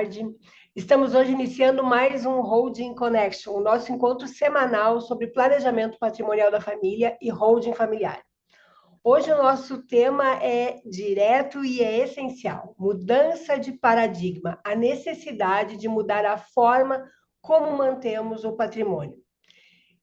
tarde. Estamos hoje iniciando mais um Holding Connection, o nosso encontro semanal sobre planejamento patrimonial da família e holding familiar. Hoje o nosso tema é direto e é essencial: mudança de paradigma, a necessidade de mudar a forma como mantemos o patrimônio.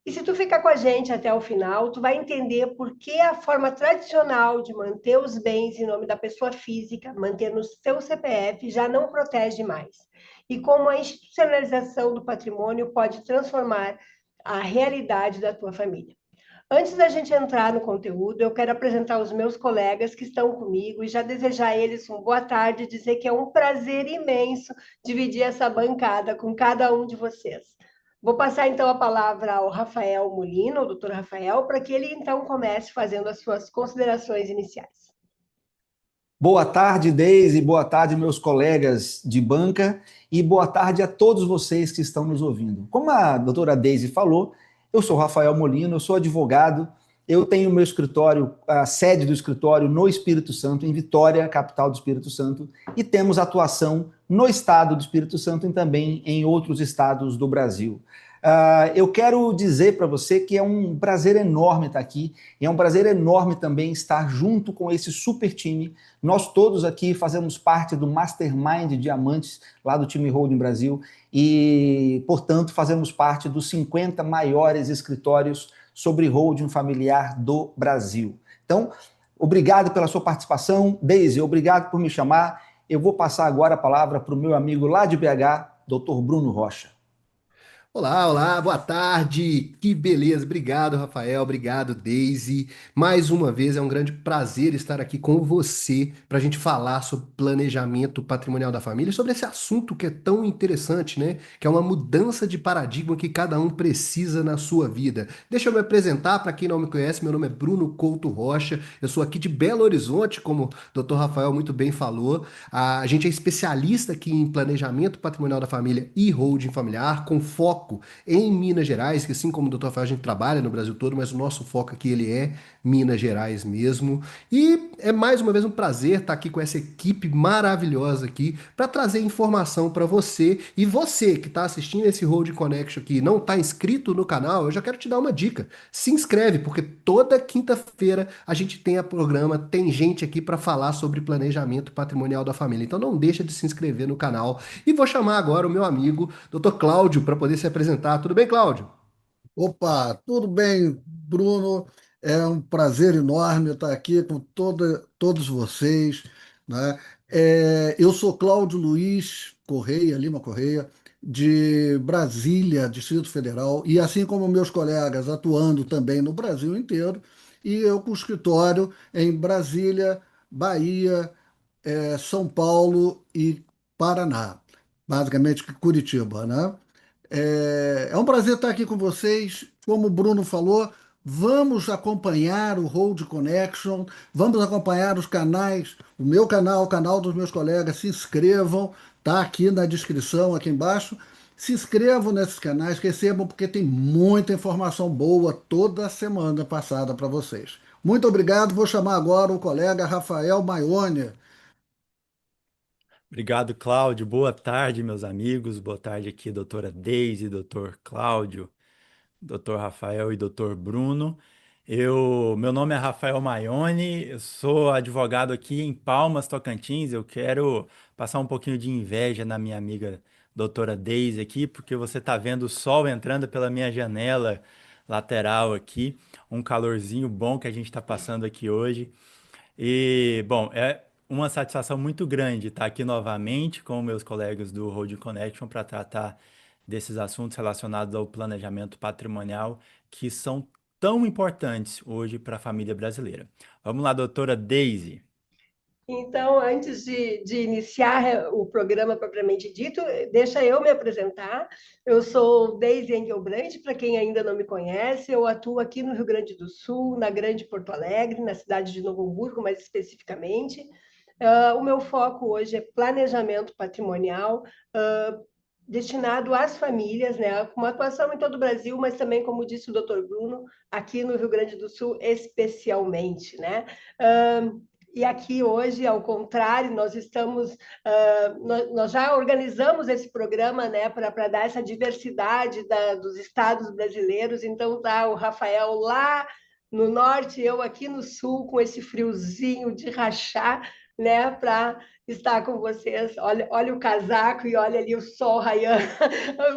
E se tu ficar com a gente até o final, tu vai entender por que a forma tradicional de manter os bens em nome da pessoa física, manter no seu CPF, já não protege mais. E como a institucionalização do patrimônio pode transformar a realidade da tua família. Antes da gente entrar no conteúdo, eu quero apresentar os meus colegas que estão comigo e já desejar a eles uma boa tarde e dizer que é um prazer imenso dividir essa bancada com cada um de vocês. Vou passar, então, a palavra ao Rafael Molino, o doutor Rafael, para que ele, então, comece fazendo as suas considerações iniciais. Boa tarde, Deise, boa tarde, meus colegas de banca, e boa tarde a todos vocês que estão nos ouvindo. Como a doutora Deise falou, eu sou Rafael Molino, eu sou advogado, eu tenho meu escritório, a sede do escritório no Espírito Santo, em Vitória, capital do Espírito Santo, e temos atuação no estado do Espírito Santo e também em outros estados do Brasil. Eu quero dizer para você que é um prazer enorme estar aqui, e é um prazer enorme também estar junto com esse super time. Nós todos aqui fazemos parte do Mastermind Diamantes, lá do time Holding Brasil, e, portanto, fazemos parte dos 50 maiores escritórios sobre holding familiar do Brasil. Então, obrigado pela sua participação. Deise, obrigado por me chamar. Eu vou passar agora a palavra para o meu amigo lá de BH, Dr. Bruno Rocha. Olá, boa tarde, que beleza, obrigado Rafael, obrigado Deise, mais uma vez é um grande prazer estar aqui com você para a gente falar sobre planejamento patrimonial da família, sobre esse assunto que é tão interessante, né, que é uma mudança de paradigma que cada um precisa na sua vida. Deixa eu me apresentar, para quem não me conhece, meu nome é Bruno Couto Rocha, eu sou aqui de Belo Horizonte, como o Dr. Rafael muito bem falou, a gente é especialista aqui em planejamento patrimonial da família e holding familiar, com foco em Minas Gerais, que assim como o Dr. Rafael, a gente trabalha no Brasil todo, mas o nosso foco aqui ele é Minas Gerais mesmo. E é mais uma vez um prazer estar aqui com essa equipe maravilhosa aqui para trazer informação para você. E você que está assistindo esse Holding Connection aqui e não está inscrito no canal, eu já quero te dar uma dica. Se inscreve, porque toda quinta-feira a gente tem a programa, tem gente aqui para falar sobre planejamento patrimonial da família. Então não deixa de se inscrever no canal. E vou chamar agora o meu amigo, Dr. Cláudio, para poder se apresentar. Tudo bem, Cláudio? Opa, tudo bem, Bruno? É um prazer enorme estar aqui com todos vocês, né? Eu sou Cláudio Luiz Correia, Lima Correia, de Brasília, Distrito Federal, e assim como meus colegas atuando também no Brasil inteiro, e eu com escritório em Brasília, Bahia, São Paulo e Paraná, basicamente Curitiba, né? É um prazer estar aqui com vocês. Como o Bruno falou, vamos acompanhar o Hold Connection, vamos acompanhar os canais, o meu canal, o canal dos meus colegas. Se inscrevam, tá aqui na descrição, aqui embaixo. Se inscrevam nesses canais, recebam, porque tem muita informação boa toda semana passada para vocês. Muito obrigado. Vou chamar agora o colega Rafael Maione. Obrigado, Cláudio. Boa tarde, meus amigos. Boa tarde aqui, doutora Deise, doutor Cláudio, doutor Rafael e doutor Bruno. Meu nome é Rafael Maione, eu sou advogado aqui em Palmas, Tocantins. Eu quero passar um pouquinho de inveja na minha amiga doutora Deise aqui, porque você está vendo o sol entrando pela minha janela lateral aqui, um calorzinho bom que a gente está passando aqui hoje. E, bom, é uma satisfação muito grande estar aqui novamente com meus colegas do Holding Connection para tratar desses assuntos relacionados ao planejamento patrimonial que são tão importantes hoje para a família brasileira. Vamos lá, doutora Deise. Então, antes de iniciar o programa propriamente dito, deixa eu me apresentar. Eu sou Deise Engelbrand, para quem ainda não me conhece, eu atuo aqui no Rio Grande do Sul, na Grande Porto Alegre, na cidade de Novo Hamburgo, mais especificamente. O meu foco hoje é planejamento patrimonial, destinado às famílias, né, com uma atuação em todo o Brasil, mas também, como disse o doutor Bruno, aqui no Rio Grande do Sul especialmente, né? E aqui hoje, ao contrário, nós estamos, nós já organizamos esse programa, né, para dar essa diversidade dos estados brasileiros. Então tá o Rafael lá no norte, eu aqui no sul, com esse friozinho de rachar, né, para estar com vocês. Olha o casaco e olha ali o sol raiando,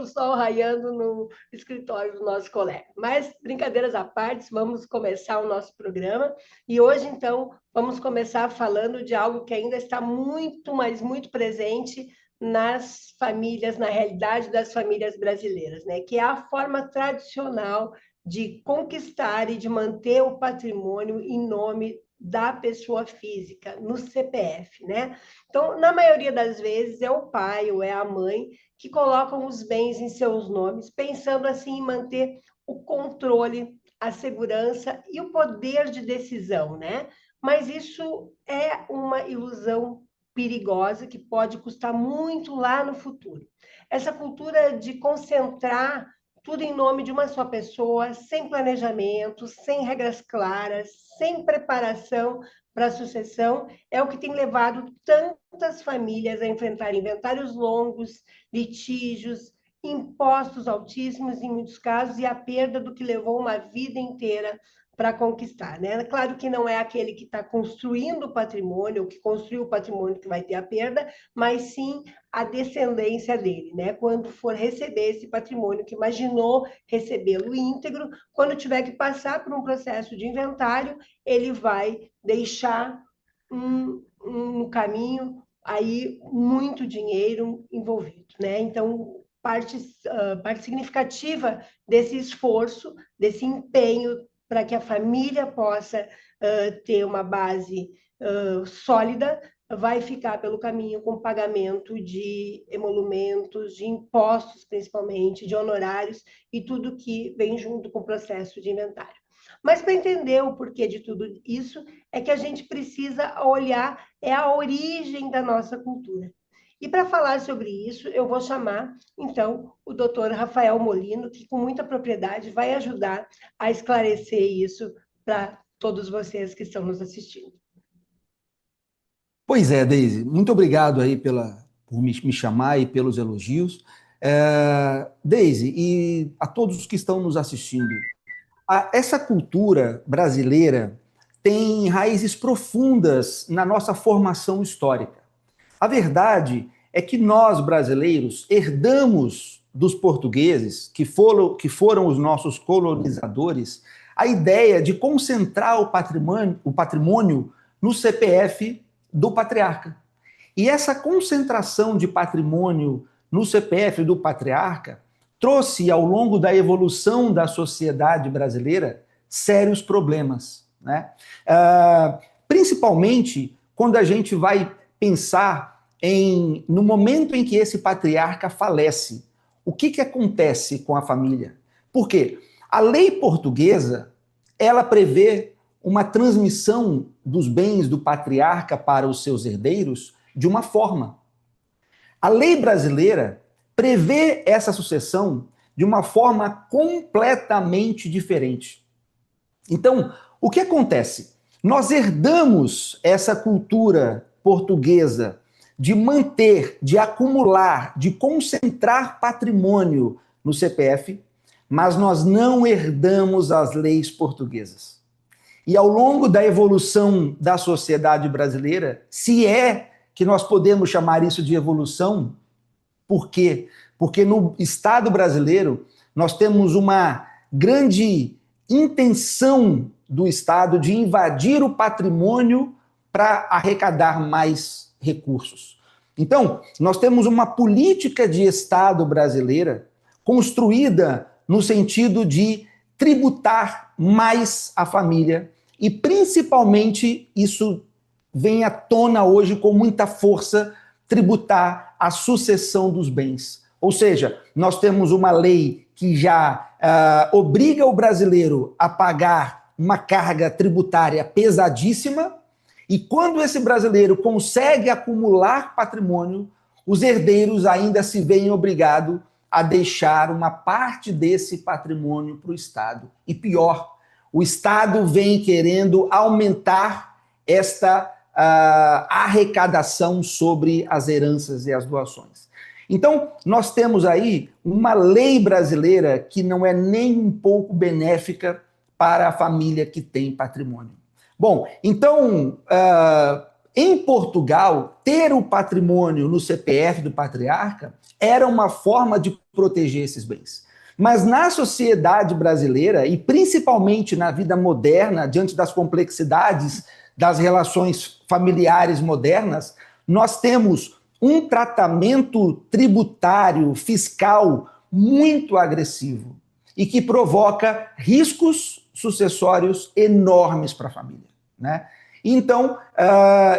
o sol raiando no escritório do nosso colega. Mas, brincadeiras à parte, vamos começar o nosso programa. E hoje, então, vamos começar falando de algo que ainda está muito, mas muito presente nas famílias, na realidade das famílias brasileiras, né? Que é a forma tradicional de conquistar e de manter o patrimônio em nome da pessoa física, no CPF, né? Então, na maioria das vezes, é o pai ou é a mãe que colocam os bens em seus nomes, pensando assim em manter o controle, a segurança e o poder de decisão, né? Mas isso é uma ilusão perigosa que pode custar muito lá no futuro. Essa cultura de concentrar tudo em nome de uma só pessoa, sem planejamento, sem regras claras, sem preparação para a sucessão, é o que tem levado tantas famílias a enfrentar inventários longos, litígios, impostos altíssimos em muitos casos e a perda do que levou uma vida inteira para conquistar, né? Claro que não é aquele que está construindo o patrimônio, ou que construiu o patrimônio que vai ter a perda, mas sim a descendência dele, né? Quando for receber esse patrimônio, que imaginou recebê-lo íntegro, quando tiver que passar por um processo de inventário, ele vai deixar no caminho aí muito dinheiro envolvido, né? Então, parte significativa desse esforço, desse empenho para que a família possa ter uma base sólida, vai ficar pelo caminho com pagamento de emolumentos, de impostos, principalmente, de honorários e tudo que vem junto com o processo de inventário. Mas para entender o porquê de tudo isso, é que a gente precisa olhar a origem da nossa cultura. E para falar sobre isso, eu vou chamar, então, o doutor Rafael Molino, que com muita propriedade vai ajudar a esclarecer isso para todos vocês que estão nos assistindo. Pois é, Deise, muito obrigado aí por me chamar e pelos elogios. Deise, e a todos que estão nos assistindo, essa cultura brasileira tem raízes profundas na nossa formação histórica. A verdade é que nós, brasileiros, herdamos dos portugueses, que foram os nossos colonizadores, a ideia de concentrar o patrimônio no CPF do patriarca. E essa concentração de patrimônio no CPF do patriarca trouxe, ao longo da evolução da sociedade brasileira, sérios problemas, né? Principalmente quando a gente vai pensar no momento em que esse patriarca falece. O que acontece com a família? Por quê? A lei portuguesa, ela prevê uma transmissão dos bens do patriarca para os seus herdeiros de uma forma. A lei brasileira prevê essa sucessão de uma forma completamente diferente. Então, o que acontece? Nós herdamos essa cultura portuguesa de manter, de acumular, de concentrar patrimônio no CPF, mas nós não herdamos as leis portuguesas. E ao longo da evolução da sociedade brasileira, se é que nós podemos chamar isso de evolução, por quê? Porque no Estado brasileiro nós temos uma grande intenção do Estado de invadir o patrimônio para arrecadar mais recursos. Então, nós temos uma política de Estado brasileira construída no sentido de tributar mais a família e, principalmente, isso vem à tona hoje com muita força, tributar a sucessão dos bens. Ou seja, nós temos uma lei que já obriga o brasileiro a pagar uma carga tributária pesadíssima, e quando esse brasileiro consegue acumular patrimônio, os herdeiros ainda se veem obrigados a deixar uma parte desse patrimônio para o Estado. E pior, o Estado vem querendo aumentar esta arrecadação sobre as heranças e as doações. Então, nós temos aí uma lei brasileira que não é nem um pouco benéfica para a família que tem patrimônio. Bom, então, em Portugal, ter o patrimônio no CPF do patriarca era uma forma de proteger esses bens. Mas na sociedade brasileira, e principalmente na vida moderna, diante das complexidades das relações familiares modernas, nós temos um tratamento tributário, fiscal, muito agressivo e que provoca riscos sucessórios enormes para a família, né? Então,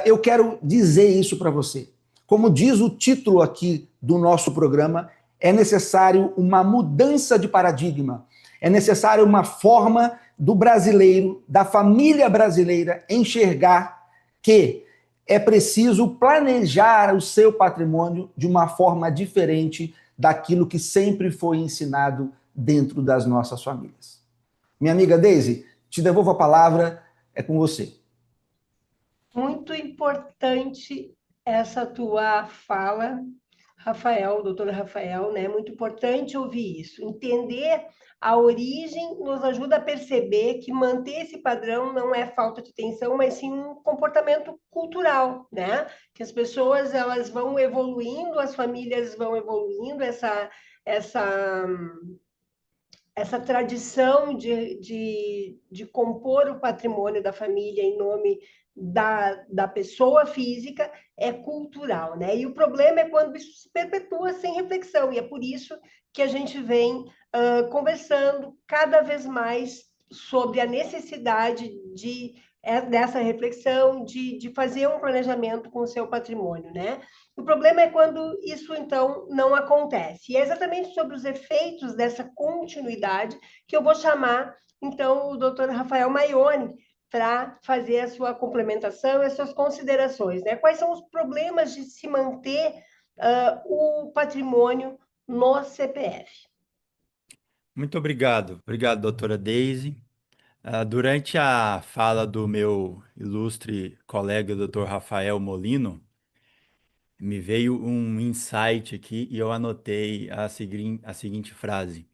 eu quero dizer isso para você. Como diz o título aqui do nosso programa, é necessário uma mudança de paradigma, é necessário uma forma do brasileiro, da família brasileira, enxergar que é preciso planejar o seu patrimônio de uma forma diferente daquilo que sempre foi ensinado dentro das nossas famílias. Minha amiga Deise, te devolvo a palavra, é com você. Muito importante essa tua fala, Rafael, doutor Rafael, né? Muito importante ouvir isso. Entender a origem nos ajuda a perceber que manter esse padrão não é falta de atenção, mas sim um comportamento cultural, né? Que as pessoas elas vão evoluindo, as famílias vão evoluindo, essa tradição de compor o patrimônio da família em nome da pessoa física é cultural, né? E o problema é quando isso se perpetua sem reflexão, e é por isso que a gente vem conversando cada vez mais sobre a necessidade dessa reflexão, de fazer um planejamento com o seu patrimônio, né? O problema é quando isso, então, não acontece. E é exatamente sobre os efeitos dessa continuidade que eu vou chamar, então, o doutor Rafael Maione para fazer a sua complementação e as suas considerações, né? Quais são os problemas de se manter o patrimônio no CPF? Muito obrigado. Obrigado, doutora Deise. Durante a fala do meu ilustre colega, doutor Rafael Molino, me veio um insight aqui e eu anotei a seguinte frase: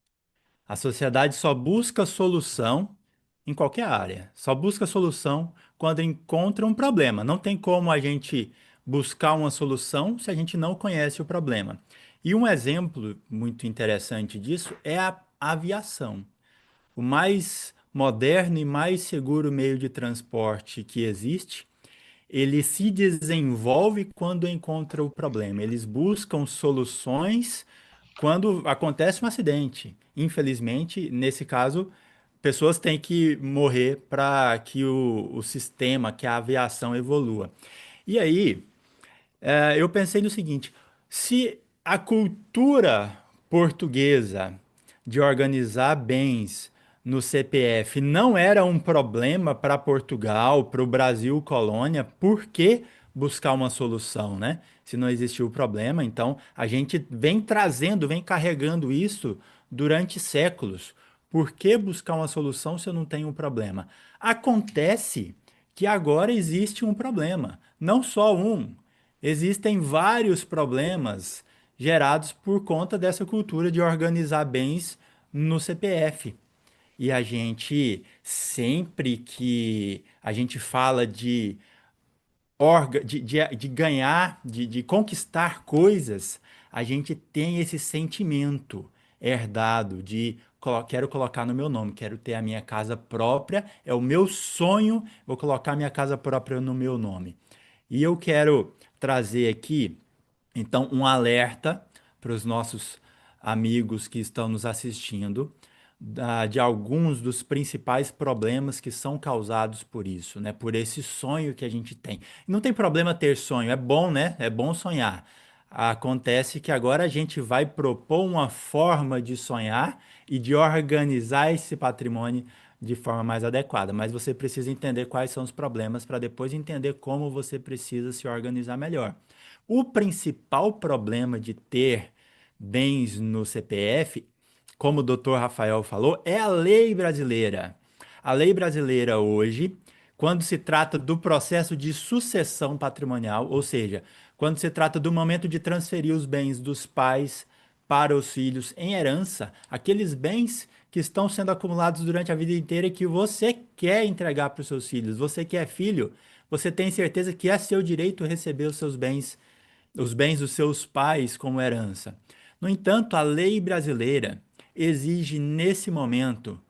a sociedade só busca solução em qualquer área, só busca solução quando encontra um problema. Não tem como a gente buscar uma solução se a gente não conhece o problema. E um exemplo muito interessante disso é a aviação. O mais moderno e mais seguro meio de transporte que existe, ele se desenvolve quando encontra o problema. Eles buscam soluções quando acontece um acidente. Infelizmente, nesse caso, pessoas têm que morrer para que o sistema, que a aviação evolua. E aí, eu pensei no seguinte: se a cultura portuguesa de organizar bens no CPF não era um problema para Portugal, para o Brasil colônia, por que buscar uma solução, né? Se não existiu o problema, então a gente vem trazendo, vem carregando isso durante séculos. Por que buscar uma solução se eu não tenho um problema? Acontece que agora existe um problema, não só um. Existem vários problemas gerados por conta dessa cultura de organizar bens no CPF. E a gente, sempre que a gente fala de ganhar, de conquistar coisas, a gente tem esse sentimento herdado de quero colocar no meu nome, quero ter a minha casa própria, é o meu sonho, vou colocar minha casa própria no meu nome. E eu quero trazer aqui, então, um alerta para os nossos amigos que estão nos assistindo, de alguns dos principais problemas que são causados por isso, né? Por esse sonho que a gente tem. Não tem problema ter sonho, é bom, né? É bom sonhar. Acontece que agora a gente vai propor uma forma de sonhar e de organizar esse patrimônio de forma mais adequada, mas você precisa entender quais são os problemas para depois entender como você precisa se organizar melhor. O principal problema de ter bens no CPF, como o doutor Rafael falou, é a lei brasileira. A lei brasileira hoje, quando se trata do processo de sucessão patrimonial, ou seja, quando se trata do momento de transferir os bens dos pais para os filhos em herança, aqueles bens que estão sendo acumulados durante a vida inteira e que você quer entregar para os seus filhos. Você que é filho, você tem certeza que é seu direito receber os seus bens, os bens dos seus pais como herança. No entanto, a lei brasileira exige nesse momento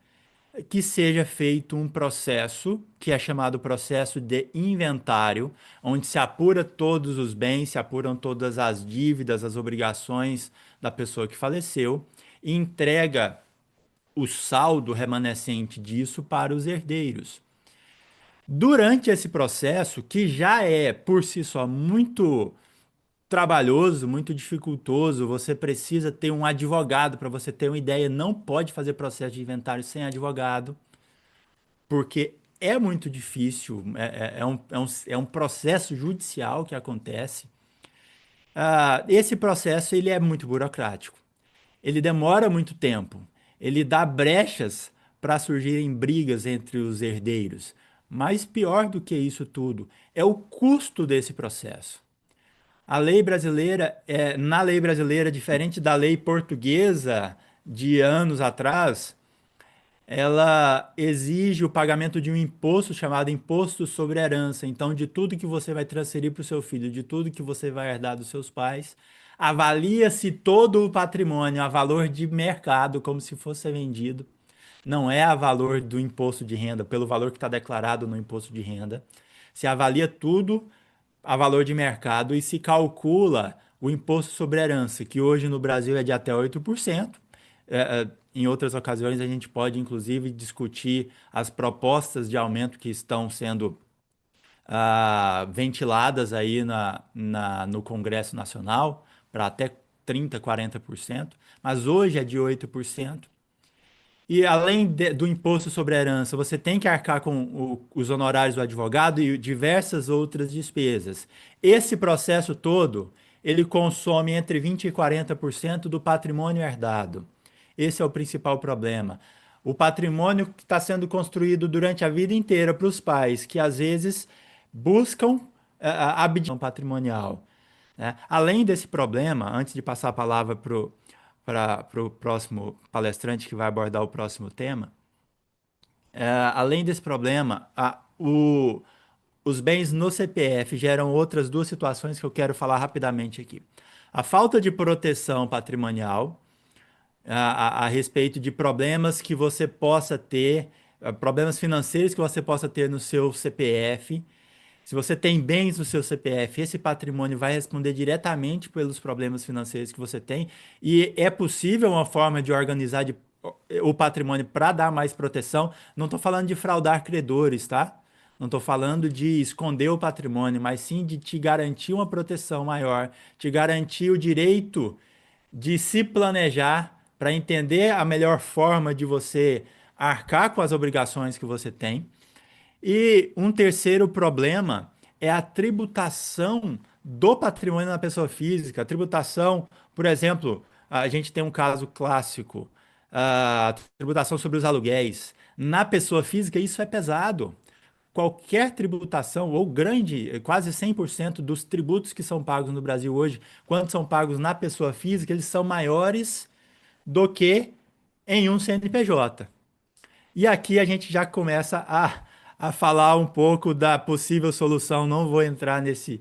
que seja feito um processo, que é chamado processo de inventário, onde se apura todos os bens, se apuram todas as dívidas, as obrigações da pessoa que faleceu, e entrega o saldo remanescente disso para os herdeiros. Durante esse processo, que já é por si só muito trabalhoso, muito dificultoso, você precisa ter um advogado para você ter uma ideia, não pode fazer processo de inventário sem advogado, porque é muito difícil, é um processo judicial que acontece. Esse processo ele é muito burocrático, ele demora muito tempo, ele dá brechas para surgirem brigas entre os herdeiros. Mas pior do que isso tudo é o custo desse processo. A lei brasileira, na lei brasileira, diferente da lei portuguesa de anos atrás, ela exige o pagamento de um imposto chamado Imposto sobre Herança. Então, de tudo que você vai transferir para o seu filho, de tudo que você vai herdar dos seus pais, avalia-se todo o patrimônio a valor de mercado, como se fosse vendido. Não é a valor do imposto de renda, pelo valor que está declarado no imposto de renda. Se avalia tudo a valor de mercado e se calcula o imposto sobre herança, que hoje no Brasil é de até 8%. Em outras ocasiões, a gente pode, inclusive, discutir as propostas de aumento que estão sendo ventiladas aí no Congresso Nacional, para até 30%, 40%, mas hoje é de 8%. E além do imposto sobre a herança, você tem que arcar com os honorários do advogado e diversas outras despesas. Esse processo todo, ele consome entre 20% e 40% do patrimônio herdado. Esse é o principal problema. O patrimônio que está sendo construído durante a vida inteira para os pais, que às vezes buscam a abdicação patrimonial, né? Além desse problema, antes de passar a palavra para o próximo palestrante que vai abordar o próximo tema, além desse problema, os bens no CPF geram outras duas situações que eu quero falar rapidamente aqui. A falta de proteção patrimonial a respeito de problemas que você possa ter, problemas financeiros que você possa ter no seu CPF. Se você tem bens no seu CPF, esse patrimônio vai responder diretamente pelos problemas financeiros que você tem. E é possível uma forma de organizar o patrimônio para dar mais proteção. Não estou falando de fraudar credores, tá? Não estou falando de esconder o patrimônio, mas sim de te garantir uma proteção maior, te garantir o direito de se planejar para entender a melhor forma de você arcar com as obrigações que você tem. E um terceiro problema é a tributação do patrimônio da pessoa física. A tributação, por exemplo, a gente tem um caso clássico, a tributação sobre os aluguéis. Na pessoa física, isso é pesado. Qualquer tributação, ou grande, quase 100% dos tributos que são pagos no Brasil hoje, quando são pagos na pessoa física, eles são maiores do que em um CNPJ. E aqui a gente já começa a falar um pouco da possível solução. Não vou entrar nesse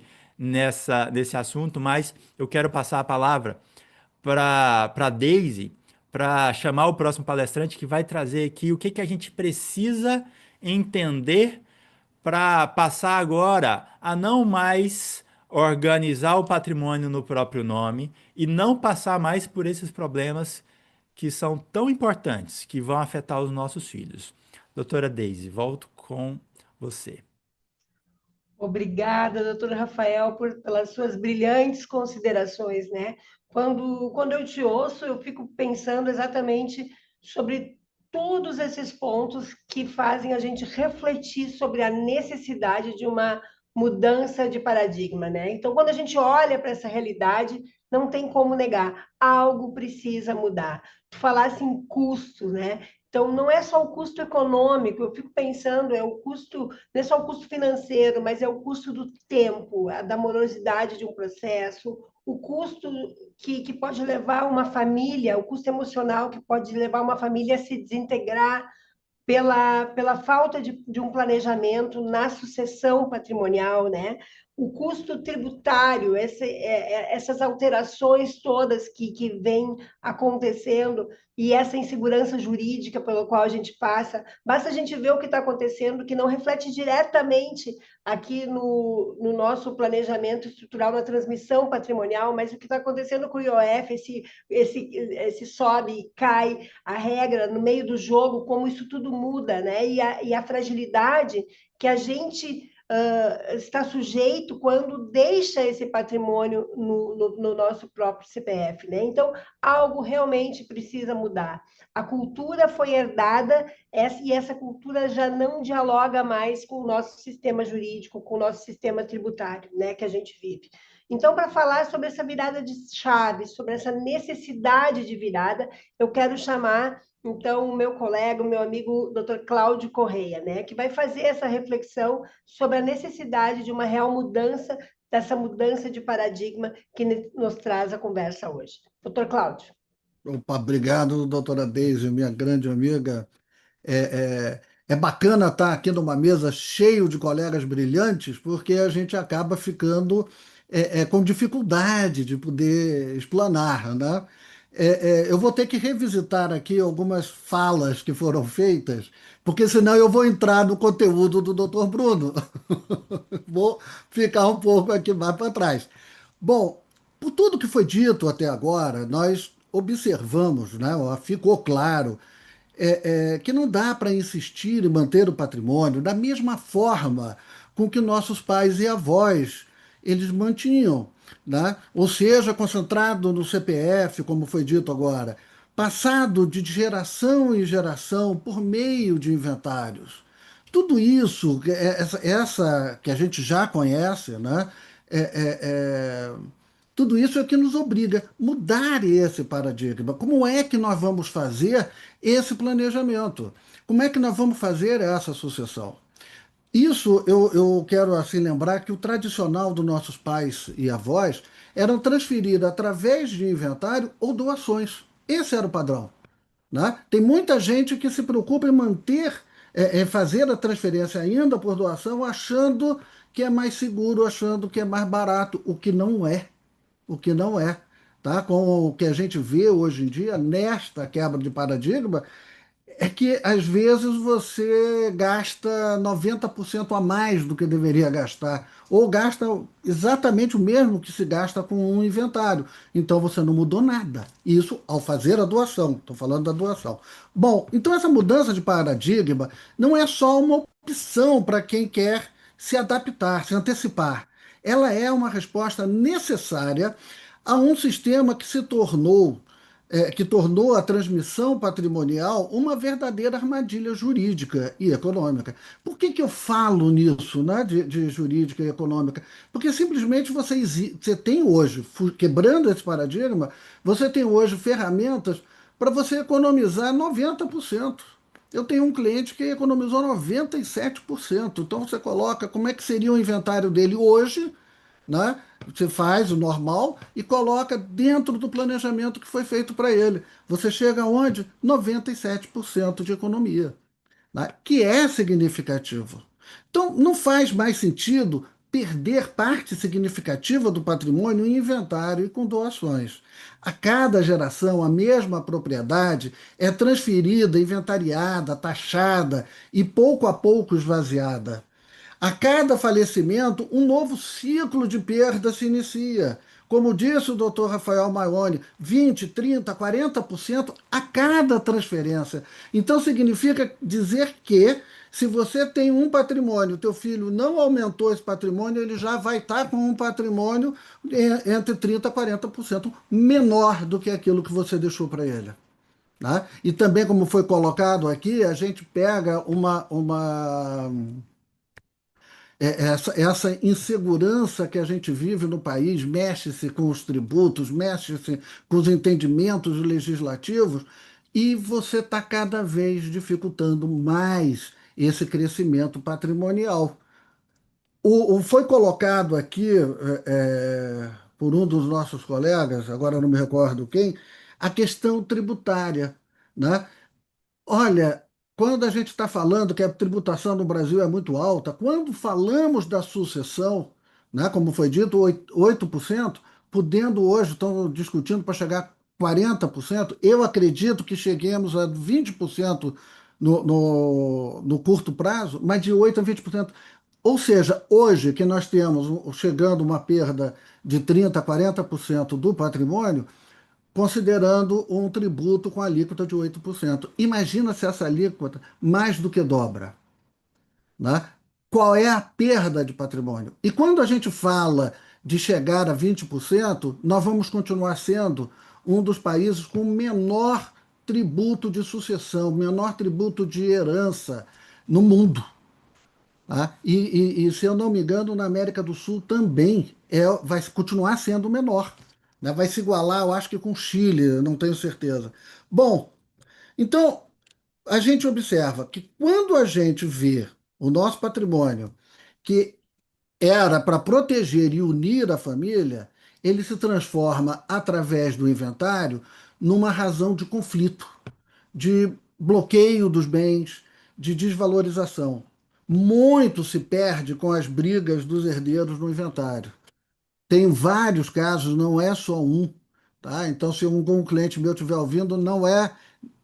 assunto, mas eu quero passar a palavra para a Daisy, para chamar o próximo palestrante que vai trazer aqui o que a gente precisa entender para passar agora a não mais organizar o patrimônio no próprio nome e não passar mais por esses problemas que são tão importantes, que vão afetar os nossos filhos. Doutora Daisy, volto com você. Obrigada, doutor Rafael, pelas suas brilhantes considerações, né? Quando eu te ouço, eu fico pensando exatamente sobre todos esses pontos que fazem a gente refletir sobre a necessidade de uma mudança de paradigma, né? Então, quando a gente olha para essa realidade, não tem como negar, algo precisa mudar. Tu falasse em custo, né? Então, não é só o custo econômico, eu fico pensando, é o custo, não é só o custo financeiro, mas é o custo do tempo, da morosidade de um processo, o custo que pode levar uma família, o custo emocional que pode levar uma família a se desintegrar pela falta de um planejamento na sucessão patrimonial, né? O custo tributário, essas alterações todas que vêm acontecendo e essa insegurança jurídica pela qual a gente passa, basta a gente ver o que está acontecendo, que não reflete diretamente aqui no nosso planejamento estrutural, na transmissão patrimonial, mas o que está acontecendo com o IOF, esse sobe e cai, a regra no meio do jogo, como isso tudo muda, né? E a fragilidade que a gente está sujeito quando deixa esse patrimônio no nosso próprio CPF, né? Então, algo realmente precisa mudar. A cultura foi herdada e essa cultura já não dialoga mais com o nosso sistema jurídico, com o nosso sistema tributário, né, que a gente vive. Então, para falar sobre essa virada de chave, sobre essa necessidade de virada, eu quero chamar, então, o meu colega, o meu amigo Dr. Cláudio Correia, né, que vai fazer essa reflexão sobre a necessidade de uma real mudança, dessa mudança de paradigma que nos traz a conversa hoje. Dr. Cláudio. Opa, obrigado, doutora Deise, minha grande amiga. É bacana estar aqui numa mesa cheio de colegas brilhantes, porque a gente acaba ficando com dificuldade de poder explanar, né? Eu vou ter que revisitar aqui algumas falas que foram feitas, porque senão eu vou entrar no conteúdo do Dr. Bruno. Vou ficar um pouco aqui mais para trás. Bom, por tudo que foi dito até agora, nós observamos, né? Ficou claro que não dá para insistir em manter o patrimônio da mesma forma com que nossos pais e avós eles mantinham, né? Ou seja, concentrado no CPF, como foi dito agora, passado de geração em geração por meio de inventários. Tudo isso, essa que a gente já conhece, né? É, é, é, tudo isso é que nos obriga a mudar esse paradigma. Como é que nós vamos fazer esse planejamento? Como é que nós vamos fazer essa sucessão? Isso eu quero assim lembrar que o tradicional dos nossos pais e avós eram transferidos através de inventário ou doações. Esse era o padrão, né? Tem muita gente que se preocupa em manter, fazer a transferência ainda por doação, achando que é mais seguro, achando que é mais barato, o que não é. O que não é. Tá? Com o que a gente vê hoje em dia, nesta quebra de paradigma, é que às vezes você gasta 90% a mais do que deveria gastar, ou gasta exatamente o mesmo que se gasta com um inventário. Então você não mudou nada. Isso ao fazer a doação. Estou falando da doação. Bom, então essa mudança de paradigma não é só uma opção para quem quer se adaptar, se antecipar. Ela é uma resposta necessária a um sistema que tornou a transmissão patrimonial uma verdadeira armadilha jurídica e econômica. Por que eu falo nisso, né, de jurídica e econômica? Porque simplesmente você tem hoje, quebrando esse paradigma, você tem hoje ferramentas para você economizar 90%. Eu tenho um cliente que economizou 97%. Então você coloca como é que seria o inventário dele hoje, né? Você faz o normal e coloca dentro do planejamento que foi feito para ele. Você chega aonde? 97% de economia, né? Que é significativo. Então, não faz mais sentido perder parte significativa do patrimônio em inventário e com doações. A cada geração, a mesma propriedade é transferida, inventariada, taxada e pouco a pouco esvaziada. A cada falecimento, um novo ciclo de perda se inicia. Como disse o Dr. Rafael Maione, 20, 30, 40% a cada transferência. Então significa dizer que se você tem um patrimônio, teu filho não aumentou esse patrimônio, ele já vai estar com um patrimônio entre 30 e 40% menor do que aquilo que você deixou para ele. Né? E também, como foi colocado aqui, a gente pega essa insegurança que a gente vive no país, mexe-se com os tributos, mexe-se com os entendimentos legislativos, e você está cada vez dificultando mais esse crescimento patrimonial. Foi colocado aqui por um dos nossos colegas, agora não me recordo quem, a questão tributária, né? Olha, quando a gente está falando que a tributação no Brasil é muito alta, quando falamos da sucessão, né, como foi dito, 8%, podendo hoje, estão discutindo para chegar a 40%, eu acredito que cheguemos a 20% no curto prazo, mas de 8% a 20%. Ou seja, hoje que nós temos chegando uma perda de 30% a 40% do patrimônio, considerando um tributo com alíquota de 8%. Imagina se essa alíquota mais do que dobra, né? Qual é a perda de patrimônio? E quando a gente fala de chegar a 20%, nós vamos continuar sendo um dos países com menor tributo de sucessão, menor tributo de herança no mundo. Tá? E, se eu não me engano, na América do Sul também vai continuar sendo menor. Né? Vai se igualar, eu acho que com o Chile, não tenho certeza. Bom, então a gente observa que quando a gente vê o nosso patrimônio, que era para proteger e unir a família, ele se transforma, através do inventário, numa razão de conflito, de bloqueio dos bens, de desvalorização. Muito se perde com as brigas dos herdeiros no inventário. Tem vários casos, não é só um. Tá? Então, se um cliente meu estiver ouvindo, não é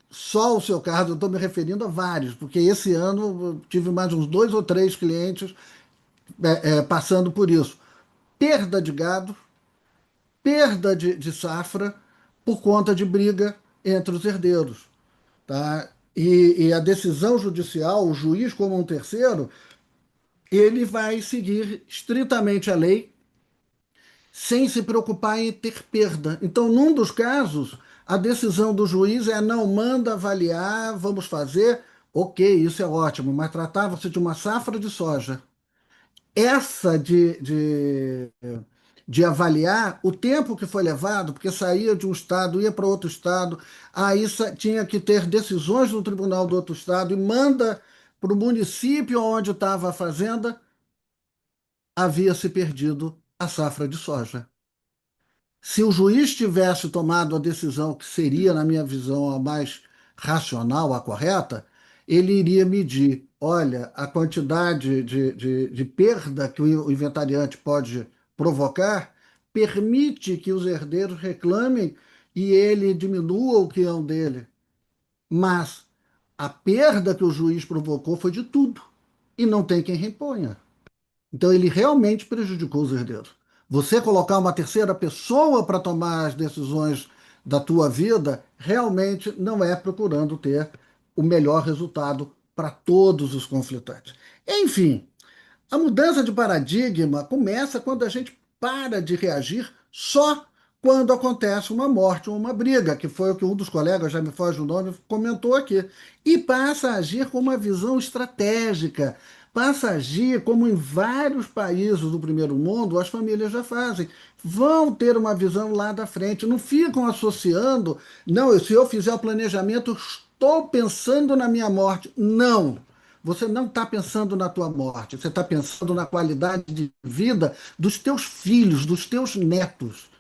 só o seu caso, eu estou me referindo a vários, porque esse ano eu tive mais uns 2 ou 3 clientes passando por isso. Perda de gado, perda de safra por conta de briga entre os herdeiros. Tá? E a decisão judicial, o juiz como um terceiro, ele vai seguir estritamente a lei sem se preocupar em ter perda. Então, num dos casos, a decisão do juiz é não manda avaliar, vamos fazer, ok, isso é ótimo, mas tratava-se de uma safra de soja. Essa de avaliar o tempo que foi levado, porque saía de um estado, ia para outro estado, aí tinha que ter decisões no tribunal do outro estado e manda para o município onde estava a fazenda, havia se perdido a safra de soja. Se o juiz tivesse tomado a decisão que seria, na minha visão, a mais racional, a correta, ele iria medir, olha, a quantidade de perda que o inventariante pode provocar permite que os herdeiros reclamem e ele diminua o quinhão dele. Mas a perda que o juiz provocou foi de tudo e não tem quem reponha. Então ele realmente prejudicou os herdeiros. Você colocar uma terceira pessoa para tomar as decisões da tua vida realmente não é procurando ter o melhor resultado para todos os conflitantes. Enfim, a mudança de paradigma começa quando a gente para de reagir só quando acontece uma morte ou uma briga, que foi o que um dos colegas, já me foge o nome, comentou aqui, e passa a agir com uma visão estratégica, passa a agir como em vários países do primeiro mundo as famílias já fazem. Vão ter uma visão lá da frente, não ficam associando, não, se eu fizer o planejamento, estou pensando na minha morte. Não. Você não está pensando na tua morte, você está pensando na qualidade de vida dos teus filhos, dos teus netos.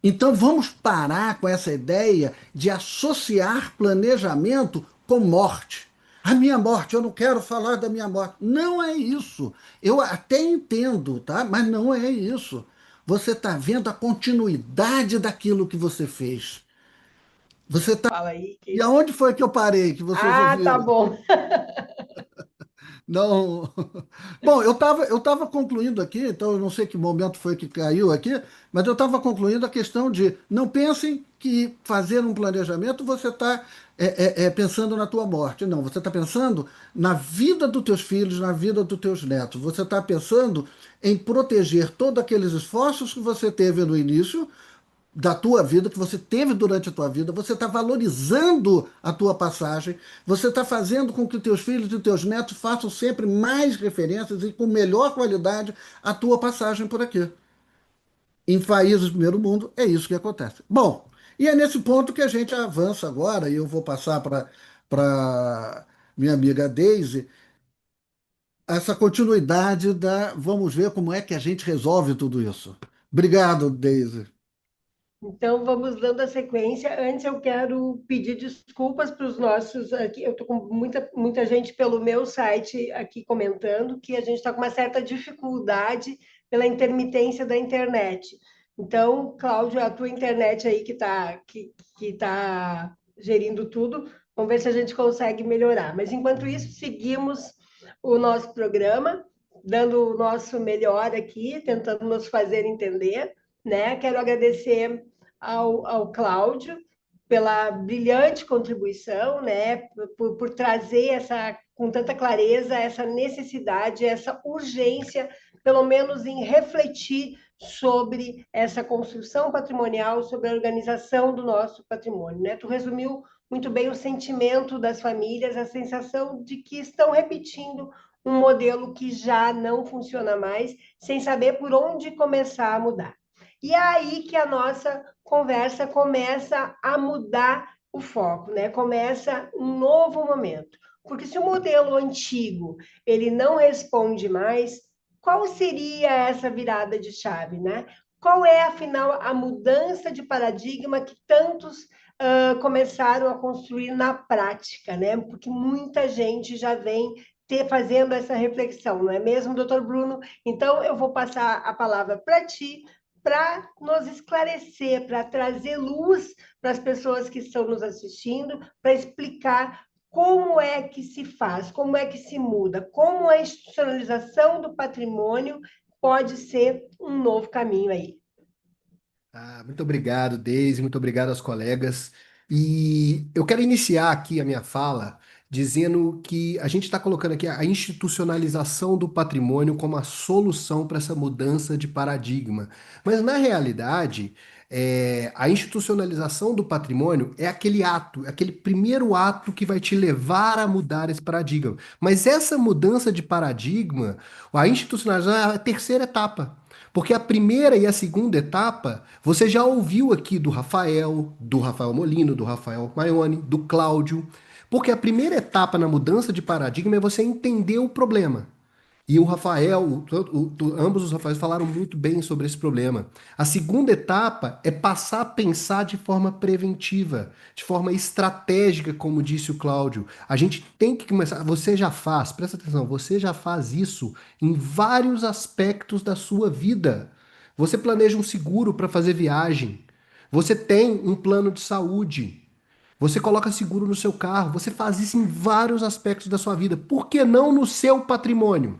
Então vamos parar com essa ideia de associar planejamento com morte. A minha morte, eu não quero falar da minha morte. Não é isso. Eu até entendo, tá? Mas não é isso. Você está vendo a continuidade daquilo que você fez. Você está. Fala aí. E aonde foi que eu parei, que vocês Ah, tá ouviram? bom. Não. Bom, eu tava concluindo aqui, então eu não sei que momento foi que caiu aqui, mas eu estava concluindo a questão de não pensem que fazer um planejamento você está pensando na tua morte. Não, você está pensando na vida dos teus filhos, na vida dos teus netos. Você está pensando em proteger todos aqueles esforços que você teve no início da tua vida, que você teve durante a tua vida, você está valorizando a tua passagem, você está fazendo com que teus filhos e teus netos façam sempre mais referências e com melhor qualidade a tua passagem por aqui. Em países do primeiro mundo, é isso que acontece. Bom, E é nesse ponto que a gente avança agora, e eu vou passar para minha amiga Daisy, essa continuidade da. Vamos ver como é que a gente resolve tudo isso. Obrigado, Daisy. Então, vamos dando a sequência. Antes, eu quero pedir desculpas para os nossos. Aqui, eu estou com muita gente pelo meu site aqui comentando que a gente está com uma certa dificuldade pela intermitência da internet. Então, Cláudio, a tua internet aí que tá gerindo tudo, vamos ver se a gente consegue melhorar. Mas, enquanto isso, seguimos o nosso programa, dando o nosso melhor aqui, tentando nos fazer entender, né? Quero agradecer ao Cláudio pela brilhante contribuição, né? Por trazer com tanta clareza essa necessidade, essa urgência, pelo menos em refletir sobre essa construção patrimonial, sobre a organização do nosso patrimônio, né? Tu resumiu muito bem o sentimento das famílias, a sensação de que estão repetindo um modelo que já não funciona mais, sem saber por onde começar a mudar. E é aí que a nossa conversa começa a mudar o foco, né? Começa um novo momento. Porque se o modelo antigo ele não responde mais, qual seria essa virada de chave, né? Qual é, afinal, a mudança de paradigma que tantos começaram a construir na prática, né? Porque muita gente já vem fazendo essa reflexão, não é mesmo, doutor Bruno? Então, eu vou passar a palavra para ti, para nos esclarecer, para trazer luz para as pessoas que estão nos assistindo, para explicar como é que se faz, como é que se muda, como a institucionalização do patrimônio pode ser um novo caminho aí. Muito obrigado, Deise, muito obrigado aos colegas. E eu quero iniciar aqui a minha fala dizendo que a gente está colocando aqui a institucionalização do patrimônio como a solução para essa mudança de paradigma. Mas, na realidade, a institucionalização do patrimônio é aquele ato, aquele primeiro ato que vai te levar a mudar esse paradigma. Mas essa mudança de paradigma, a institucionalização é a terceira etapa. Porque a primeira e a segunda etapa, você já ouviu aqui do Rafael Molino, do Rafael Maione, do Cláudio. Porque a primeira etapa na mudança de paradigma é você entender o problema. E o Rafael, ambos os Rafaéis falaram muito bem sobre esse problema. A segunda etapa é passar a pensar de forma preventiva, de forma estratégica, como disse o Cláudio. A gente tem que começar. Você já faz, presta atenção, você já faz isso em vários aspectos da sua vida. Você planeja um seguro para fazer viagem. Você tem um plano de saúde. Você coloca seguro no seu carro. Você faz isso em vários aspectos da sua vida. Por que não no seu patrimônio?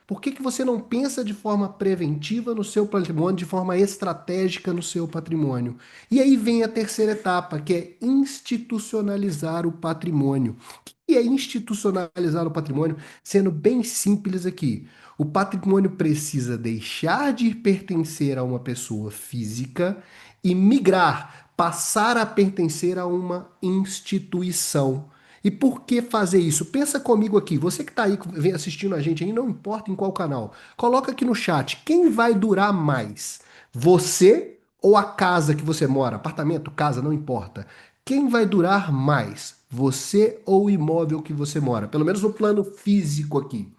Por que que você não pensa de forma preventiva no seu patrimônio, de forma estratégica no seu patrimônio? E aí vem a terceira etapa, que é institucionalizar o patrimônio. O que é institucionalizar o patrimônio? Sendo bem simples aqui. O patrimônio precisa deixar de pertencer a uma pessoa física e migrar, passar a pertencer a uma instituição. E por que fazer isso? Pensa comigo aqui, você que está aí assistindo a gente aí, não importa em qual canal, coloca aqui no chat, quem vai durar mais? Você ou a casa que você mora? Apartamento, casa, não importa. Quem vai durar mais? Você ou o imóvel que você mora? Pelo menos no plano físico aqui.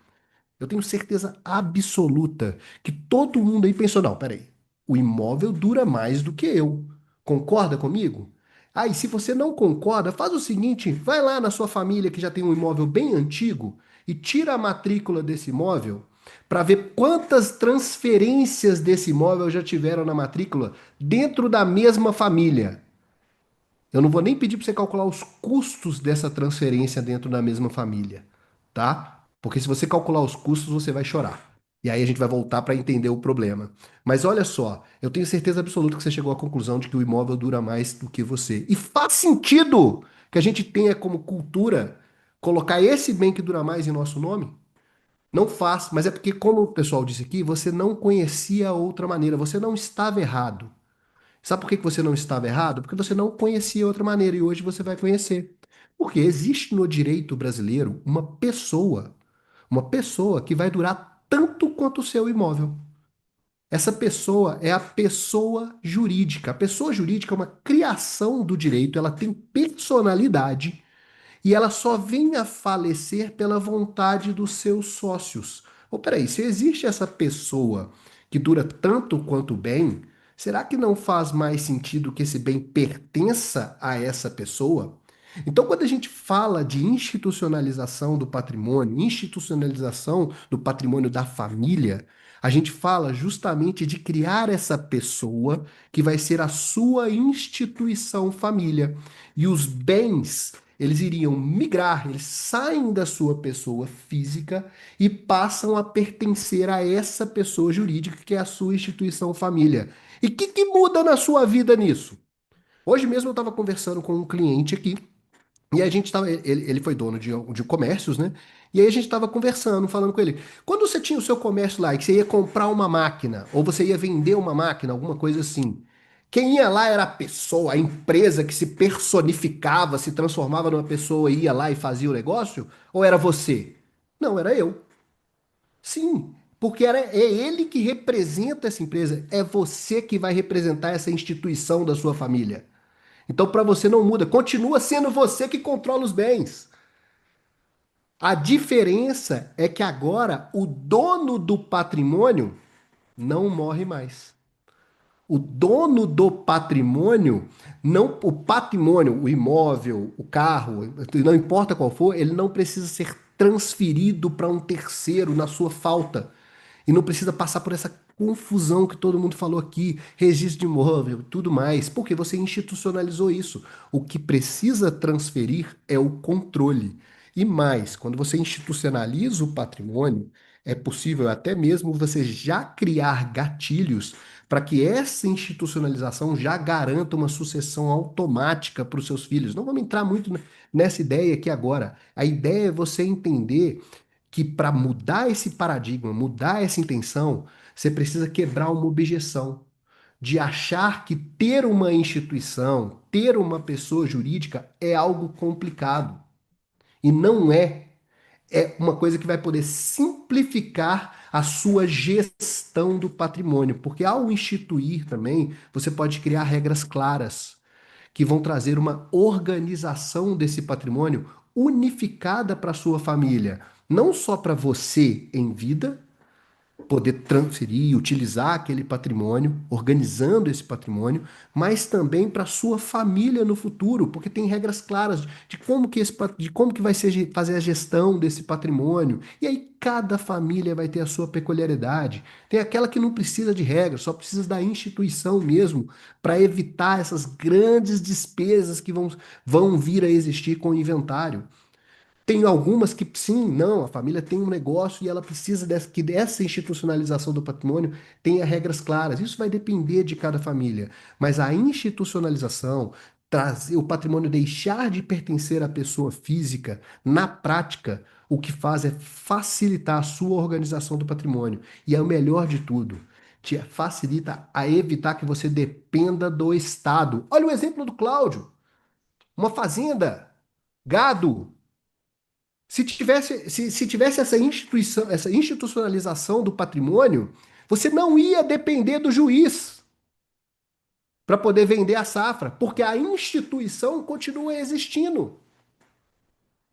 Eu tenho certeza absoluta que todo mundo aí pensou, não, peraí, o imóvel dura mais do que eu. Concorda comigo? Aí, se você não concorda, faz o seguinte, vai lá na sua família que já tem um imóvel bem antigo e tira a matrícula desse imóvel para ver quantas transferências desse imóvel já tiveram na matrícula dentro da mesma família. Eu não vou nem pedir para você calcular os custos dessa transferência dentro da mesma família, tá? Porque se você calcular os custos, você vai chorar. E aí a gente vai voltar para entender o problema. Mas olha só, eu tenho certeza absoluta que você chegou à conclusão de que o imóvel dura mais do que você. E faz sentido que a gente tenha como cultura colocar esse bem que dura mais em nosso nome? Não faz, mas é porque, como o pessoal disse aqui, você não conhecia outra maneira, você não estava errado. Sabe por que que você não estava errado? Porque você não conhecia outra maneira e hoje você vai conhecer. Porque existe no direito brasileiro uma pessoa que vai durar tanto quanto o seu imóvel. Essa pessoa é a pessoa jurídica. A pessoa jurídica é uma criação do direito, ela tem personalidade e ela só vem a falecer pela vontade dos seus sócios. Ou peraí, se existe essa pessoa que dura tanto quanto o bem, será que não faz mais sentido que esse bem pertença a essa pessoa? Então, quando a gente fala de institucionalização do patrimônio da família, a gente fala justamente de criar essa pessoa que vai ser a sua instituição família. E os bens eles iriam migrar, eles saem da sua pessoa física e passam a pertencer a essa pessoa jurídica que é a sua instituição família. E o que muda na sua vida nisso? Hoje mesmo eu estava conversando com um cliente aqui e a gente estava, ele foi dono de comércios, né? E aí a gente estava conversando, falando com ele. Quando você tinha o seu comércio lá e que você ia comprar uma máquina, ou você ia vender uma máquina, alguma coisa assim, quem ia lá era a pessoa, a empresa que se personificava, se transformava numa pessoa e ia lá e fazia o negócio? Ou era você? Não, era eu. Sim, porque é ele que representa essa empresa, é você que vai representar essa instituição da sua família. Então, para você não muda, continua sendo você que controla os bens. A diferença é que agora o dono do patrimônio não morre mais. O dono do patrimônio, não o patrimônio, o imóvel, o carro, não importa qual for, ele não precisa ser transferido para um terceiro na sua falta. E não precisa passar por essa confusão que todo mundo falou aqui, registro de imóvel, tudo mais, porque você institucionalizou isso. O que precisa transferir é o controle. E mais, quando você institucionaliza o patrimônio, é possível até mesmo você já criar gatilhos para que essa institucionalização já garanta uma sucessão automática para os seus filhos. Não vamos entrar muito nessa ideia aqui agora. A ideia é você entender que para mudar esse paradigma, mudar essa intenção, você precisa quebrar uma objeção de achar que ter uma instituição, ter uma pessoa jurídica é algo complicado. E não é. É uma coisa que vai poder simplificar a sua gestão do patrimônio, porque ao instituir também, você pode criar regras claras que vão trazer uma organização desse patrimônio unificada para a sua família, não só para você em vida, poder transferir, utilizar aquele patrimônio, organizando esse patrimônio, mas também para sua família no futuro, porque tem regras claras de como que de como que vai ser fazer a gestão desse patrimônio. E aí cada família vai ter a sua peculiaridade. Tem aquela que não precisa de regras, só precisa da instituição mesmo, para evitar essas grandes despesas que vão vir a existir com o inventário. Tem algumas que sim, não, a família tem um negócio e ela precisa que dessa institucionalização do patrimônio tenha regras claras. Isso vai depender de cada família. Mas a institucionalização, trazer o patrimônio deixar de pertencer à pessoa física, na prática, o que faz é facilitar a sua organização do patrimônio. E é o melhor de tudo. Te facilita a evitar que você dependa do Estado. Olha o exemplo do Cláudio. Uma fazenda, gado. Se tivesse essa instituição, essa institucionalização do patrimônio, você não ia depender do juiz para poder vender a safra, porque a instituição continua existindo.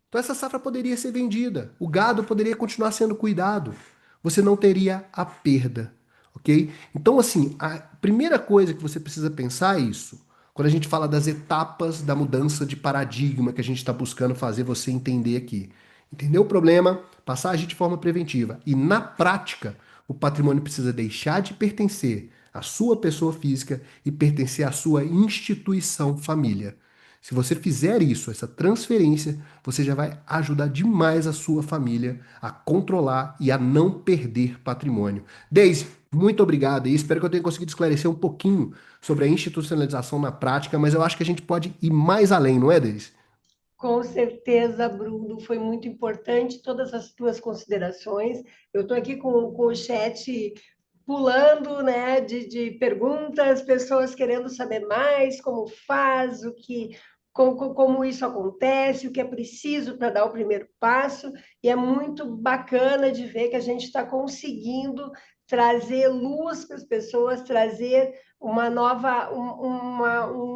Então essa safra poderia ser vendida, o gado poderia continuar sendo cuidado, você não teria a perda, ok? Então assim, a primeira coisa que você precisa pensar é isso. Quando a gente fala das etapas da mudança de paradigma que a gente está buscando fazer você entender aqui. Entender o problema, passar a agir de forma preventiva. E na prática, o patrimônio precisa deixar de pertencer à sua pessoa física e pertencer à sua instituição família. Se você fizer isso, essa transferência, você já vai ajudar demais a sua família a controlar e a não perder patrimônio. Deise, muito obrigado e espero que eu tenha conseguido esclarecer um pouquinho sobre a institucionalização na prática, mas eu acho que a gente pode ir mais além, não é, Deise? Com certeza, Bruno, foi muito importante todas as tuas considerações. Eu estou aqui com o chat pulando, né, de perguntas, pessoas querendo saber mais, como faz, como isso acontece, o que é preciso para dar o primeiro passo, e é muito bacana de ver que a gente está conseguindo trazer luz para as pessoas, trazer um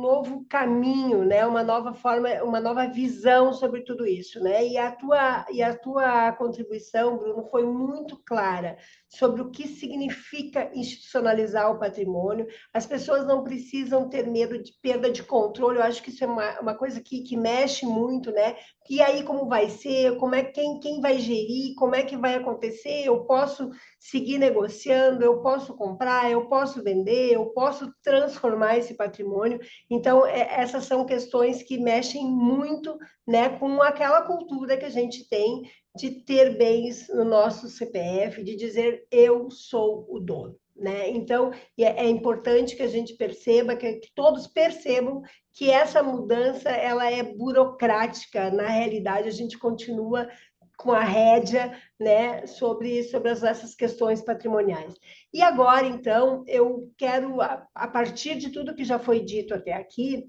novo caminho, né? Uma nova forma, uma nova visão sobre tudo isso, né? E a tua contribuição, Bruno, foi muito clara sobre o que significa institucionalizar o patrimônio. As pessoas não precisam ter medo de perda de controle. Eu acho que isso é uma coisa que mexe muito, né? E aí como vai ser? Como é quem vai gerir? Como é que vai acontecer? Eu posso seguir negociando, eu posso comprar, eu posso vender, eu posso transformar esse patrimônio. Então, essas são questões que mexem muito, né, com aquela cultura que a gente tem de ter bens no nosso CPF, de dizer eu sou o dono. Né? Então, é importante que a gente perceba, que todos percebam que essa mudança ela é burocrática. Na realidade, a gente continua com a rédea, né, sobre essas questões patrimoniais. E agora, então, eu quero, a partir de tudo que já foi dito até aqui,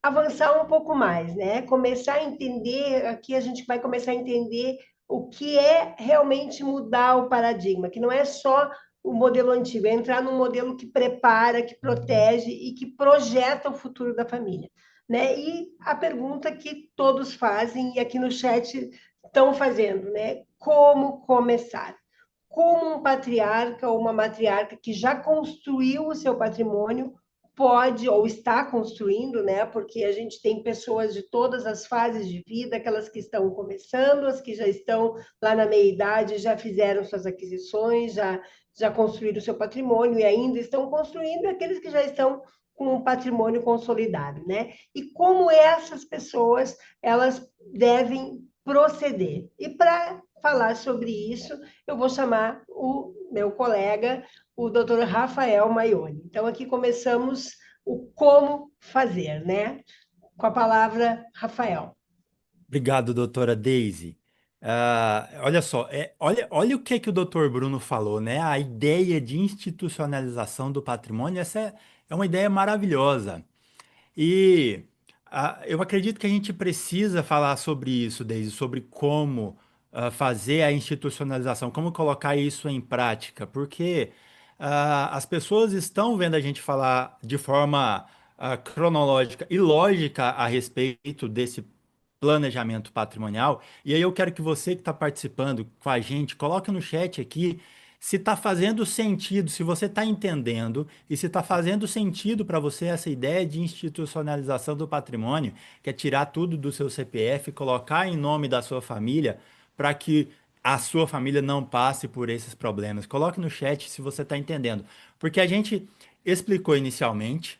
avançar um pouco mais, né? Começar a entender, aqui a gente vai começar a entender o que é realmente mudar o paradigma, que não é só o modelo antigo, é entrar num modelo que prepara, que protege e que projeta o futuro da família. Né? E a pergunta que todos fazem, e aqui no chat estão fazendo, né? Como começar? Como um patriarca ou uma matriarca que já construiu o seu patrimônio pode ou está construindo, né? Porque a gente tem pessoas de todas as fases de vida, aquelas que estão começando, as que já estão lá na meia-idade, já fizeram suas aquisições, já construíram o seu patrimônio e ainda estão construindo, e aqueles que já estão com um patrimônio consolidado, né? E como essas pessoas elas devem proceder. E para falar sobre isso, eu vou chamar o meu colega, o Dr. Rafael Maione. Então, aqui começamos o como fazer, né? Com a palavra Rafael. Obrigado, doutora Daisy. Olha só, olha o que o doutor Bruno falou, né? A ideia de institucionalização do patrimônio, essa é uma ideia maravilhosa. E eu acredito que a gente precisa falar sobre isso, Daisy, sobre como fazer a institucionalização, como colocar isso em prática, porque as pessoas estão vendo a gente falar de forma cronológica e lógica a respeito desse planejamento patrimonial. E aí eu quero que você que está participando com a gente, coloque no chat aqui se está fazendo sentido, se você está entendendo e se está fazendo sentido para você essa ideia de institucionalização do patrimônio, que é tirar tudo do seu CPF, colocar em nome da sua família, para que a sua família não passe por esses problemas. Coloque no chat se você está entendendo. Porque a gente explicou inicialmente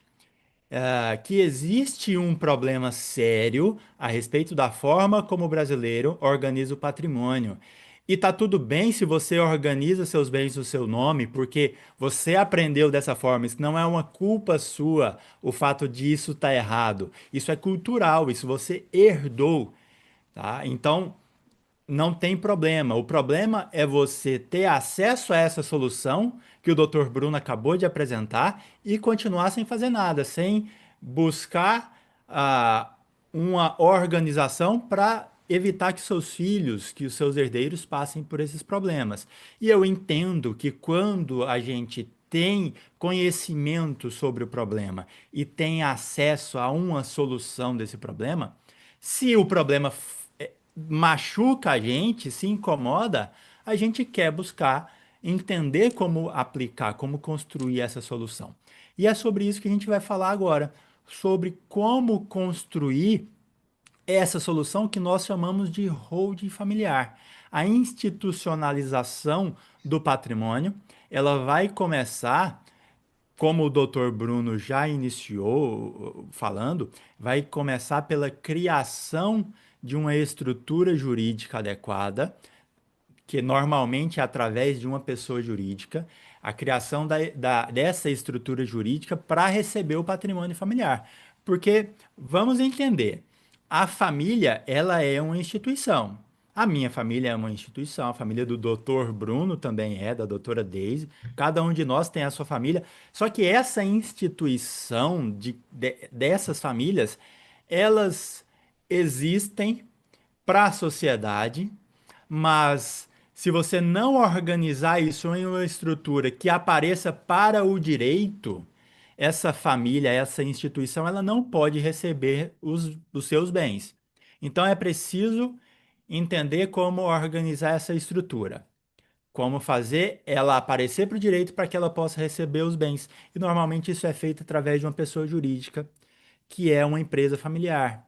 que existe um problema sério a respeito da forma como o brasileiro organiza o patrimônio. E tá tudo bem se você organiza seus bens no seu nome, porque você aprendeu dessa forma. Isso não é uma culpa sua, o fato disso estar errado. Isso é cultural, isso você herdou, tá? Então, não tem problema. O problema é você ter acesso a essa solução que o Dr. Bruno acabou de apresentar e continuar sem fazer nada, sem buscar uma organização para evitar que seus filhos, que os seus herdeiros passem por esses problemas. E eu entendo que quando a gente tem conhecimento sobre o problema e tem acesso a uma solução desse problema, se o problema machuca a gente, se incomoda, a gente quer buscar entender como aplicar, como construir essa solução. E é sobre isso que a gente vai falar agora, sobre como construir essa solução que nós chamamos de holding familiar. A institucionalização do patrimônio, ela vai começar, como o Dr. Bruno já iniciou falando, vai começar pela criação de uma estrutura jurídica adequada, que normalmente é através de uma pessoa jurídica, a criação dessa estrutura jurídica para receber o patrimônio familiar. Porque, vamos entender, a família, ela é uma instituição. A minha família é uma instituição, a família do Dr. Bruno também é, da doutora Daisy. Cada um de nós tem a sua família. Só que essa instituição dessas famílias, elas existem para a sociedade, mas se você não organizar isso em uma estrutura que apareça para o direito, essa família, essa instituição, ela não pode receber os seus bens. Então é preciso entender como organizar essa estrutura, como fazer ela aparecer para o direito para que ela possa receber os bens. E normalmente isso é feito através de uma pessoa jurídica, que é uma empresa familiar.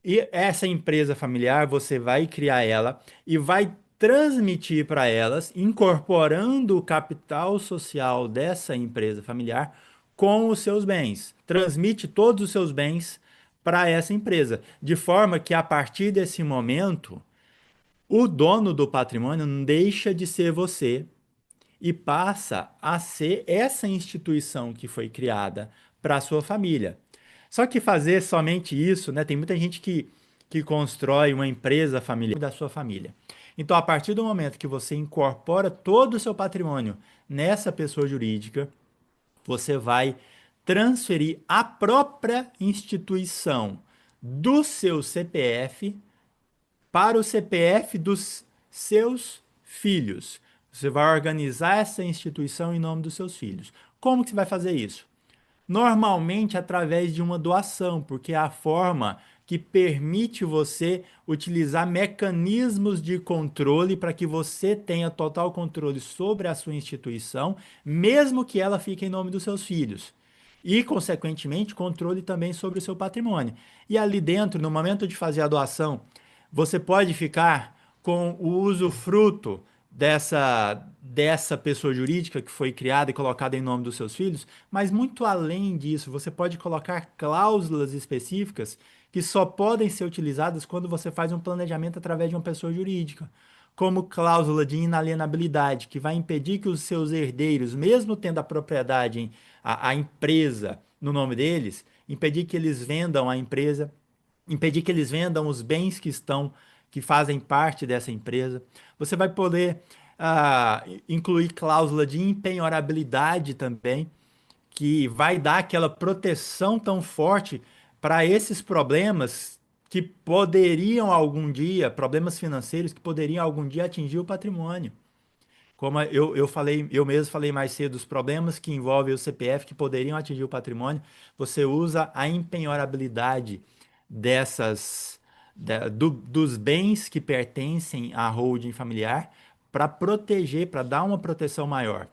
E essa empresa familiar, você vai criar ela e vai transmitir para elas, incorporando o capital social dessa empresa familiar com os seus bens. Transmite todos os seus bens para essa empresa, de forma que a partir desse momento, o dono do patrimônio não deixa de ser você e passa a ser essa instituição que foi criada para a sua família. Só que fazer somente isso, né? Tem muita gente que constrói uma empresa familiar da sua família. Então, a partir do momento que você incorpora todo o seu patrimônio nessa pessoa jurídica, você vai transferir a própria instituição do seu CPF para o CPF dos seus filhos. Você vai organizar essa instituição em nome dos seus filhos. Como que você vai fazer isso? Normalmente através de uma doação, porque é a forma que permite você utilizar mecanismos de controle para que você tenha total controle sobre a sua instituição, mesmo que ela fique em nome dos seus filhos. E, consequentemente, controle também sobre o seu patrimônio. E ali dentro, no momento de fazer a doação, você pode ficar com o usufruto dessa pessoa jurídica que foi criada e colocada em nome dos seus filhos, mas muito além disso, você pode colocar cláusulas específicas que só podem ser utilizadas quando você faz um planejamento através de uma pessoa jurídica, como cláusula de inalienabilidade, que vai impedir que os seus herdeiros, mesmo tendo a propriedade, a empresa no nome deles, impedir que eles vendam a empresa, impedir que eles vendam os bens que fazem parte dessa empresa. Você vai poder incluir cláusula de impenhorabilidade também, que vai dar aquela proteção tão forte para esses problemas que poderiam algum dia, problemas financeiros que poderiam algum dia atingir o patrimônio. Como eu falei, eu mesmo falei mais cedo, os problemas que envolvem o CPF que poderiam atingir o patrimônio, você usa a impenhorabilidade dos bens que pertencem à holding familiar para proteger, para dar uma proteção maior.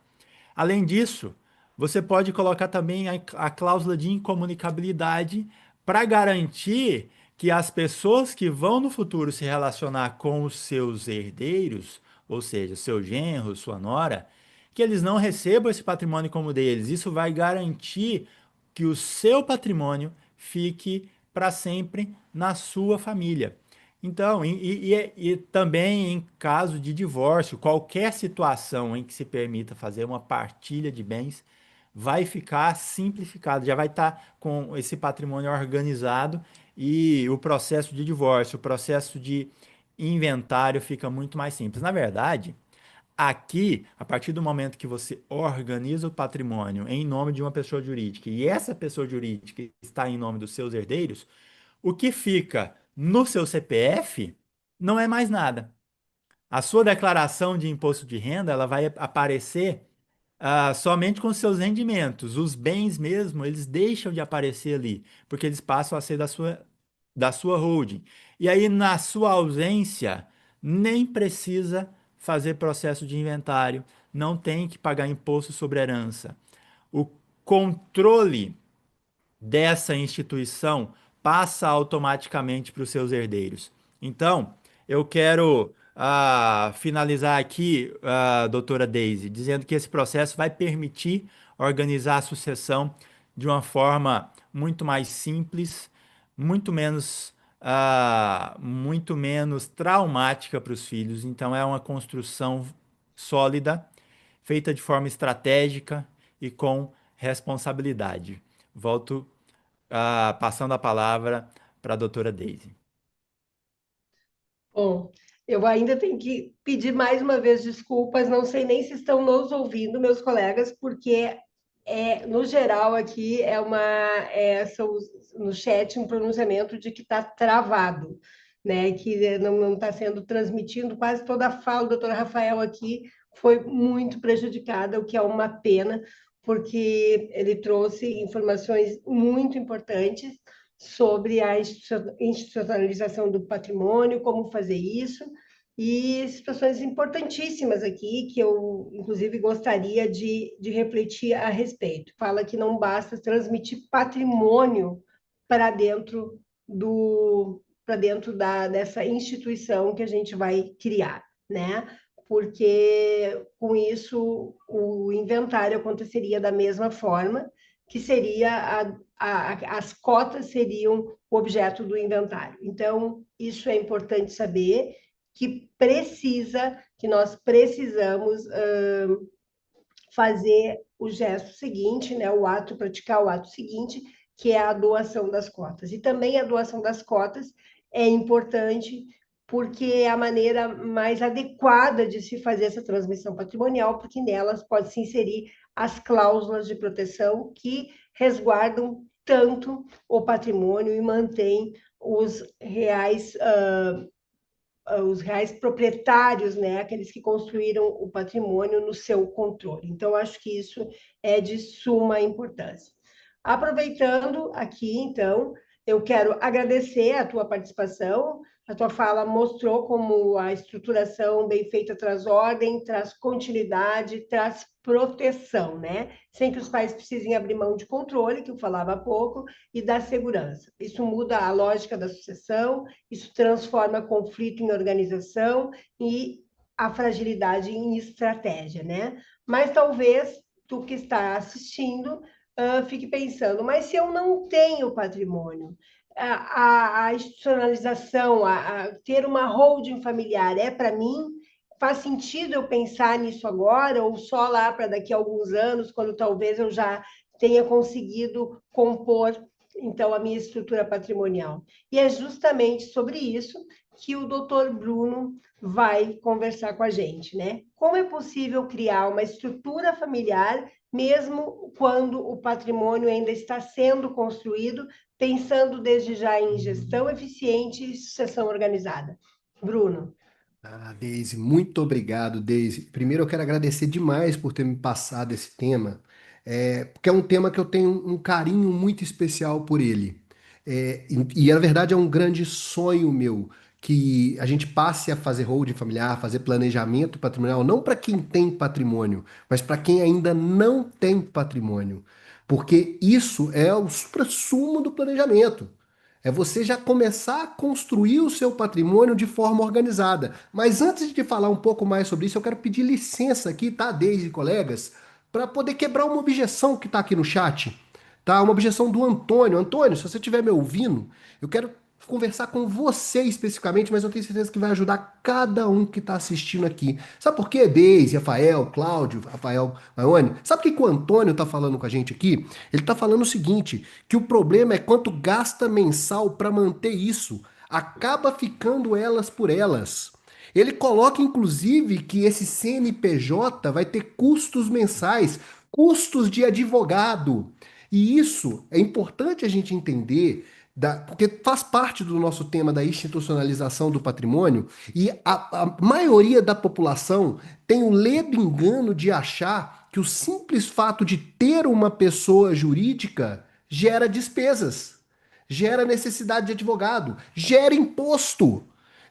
Além disso, você pode colocar também a cláusula de incomunicabilidade para garantir que as pessoas que vão no futuro se relacionar com os seus herdeiros, ou seja, seu genro, sua nora, que eles não recebam esse patrimônio como deles. Isso vai garantir que o seu patrimônio fique para sempre na sua família. Então, e também em caso de divórcio, qualquer situação em que se permita fazer uma partilha de bens vai ficar simplificado, já vai estar com esse patrimônio organizado e o processo de divórcio, o processo de inventário fica muito mais simples. Na verdade, aqui, a partir do momento que você organiza o patrimônio em nome de uma pessoa jurídica e essa pessoa jurídica está em nome dos seus herdeiros, o que fica no seu CPF não é mais nada. A sua declaração de imposto de renda, ela vai aparecer somente com seus rendimentos. Os bens mesmo, eles deixam de aparecer ali, porque eles passam a ser da sua holding. E aí, na sua ausência, nem precisa fazer processo de inventário, não tem que pagar imposto sobre herança. O controle dessa instituição passa automaticamente para os seus herdeiros. Então, eu quero finalizar aqui, doutora Daisy, dizendo que esse processo vai permitir organizar a sucessão de uma forma muito mais simples, muito menos traumática para os filhos. Então, é uma construção sólida, feita de forma estratégica e com responsabilidade. Volto passando a palavra para a doutora Daisy. Bom, eu ainda tenho que pedir mais uma vez desculpas, não sei nem se estão nos ouvindo, meus colegas, porque no geral aqui no chat um pronunciamento de que está travado. né, que não está sendo transmitido. Quase toda a fala do doutor Rafael aqui foi muito prejudicada, o que é uma pena, porque ele trouxe informações muito importantes sobre a institucionalização do patrimônio, como fazer isso, e situações importantíssimas aqui, que eu, inclusive, gostaria de refletir a respeito. Fala que não basta transmitir patrimônio para dentro dessa instituição que a gente vai criar, né? Porque com isso o inventário aconteceria da mesma forma, que seria as cotas seriam o objeto do inventário. Então, isso é importante saber que nós precisamos fazer o gesto seguinte, né, praticar o ato seguinte, que é a doação das cotas. E também a doação das cotas é importante porque é a maneira mais adequada de se fazer essa transmissão patrimonial, porque nelas pode se inserir as cláusulas de proteção que resguardam tanto o patrimônio e mantêm os reais proprietários, né, aqueles que construíram o patrimônio no seu controle. Então, acho que isso é de suma importância. Aproveitando aqui, então, eu quero agradecer a tua participação. A tua fala mostrou como a estruturação bem feita traz ordem, traz continuidade, traz proteção, né? Sem que os pais precisem abrir mão de controle, que eu falava há pouco, e da segurança. Isso muda a lógica da sucessão, isso transforma conflito em organização e a fragilidade em estratégia, né? Mas talvez tu que está assistindo fique pensando, mas se eu não tenho patrimônio, a institucionalização, ter uma holding familiar é para mim? Faz sentido eu pensar nisso agora ou só lá para daqui a alguns anos, quando talvez eu já tenha conseguido compor então a minha estrutura patrimonial? E é justamente sobre isso que o doutor Bruno vai conversar com a gente, né? Como é possível criar uma estrutura familiar mesmo quando o patrimônio ainda está sendo construído, pensando desde já em gestão eficiente e sucessão organizada? Bruno. Deise, muito obrigado, Deise. Primeiro, eu quero agradecer demais por ter me passado esse tema, porque é um tema que eu tenho um carinho muito especial por ele. Na verdade, é um grande sonho meu que a gente passe a fazer holding familiar, fazer planejamento patrimonial, não para quem tem patrimônio, mas para quem ainda não tem patrimônio. Porque isso é o suprassumo do planejamento. É você já começar a construir o seu patrimônio de forma organizada. Mas antes de falar um pouco mais sobre isso, eu quero pedir licença aqui, tá, Deise e colegas, para poder quebrar uma objeção que está aqui no chat. Tá? Uma objeção do Antônio. Antônio, se você estiver me ouvindo, eu quero conversar com você especificamente, mas eu tenho certeza que vai ajudar cada um que está assistindo aqui. Sabe por quê, Deise, Rafael, Cláudio, Rafael, Maione? Sabe o que o Antônio está falando com a gente aqui? Ele está falando o seguinte, que o problema é quanto gasta mensal para manter isso. Acaba ficando elas por elas. Ele coloca, inclusive, que esse CNPJ vai ter custos mensais, custos de advogado. E isso é importante a gente entender, porque faz parte do nosso tema da institucionalização do patrimônio, e a maioria da população tem o ledo engano de achar que o simples fato de ter uma pessoa jurídica gera despesas, gera necessidade de advogado, gera imposto.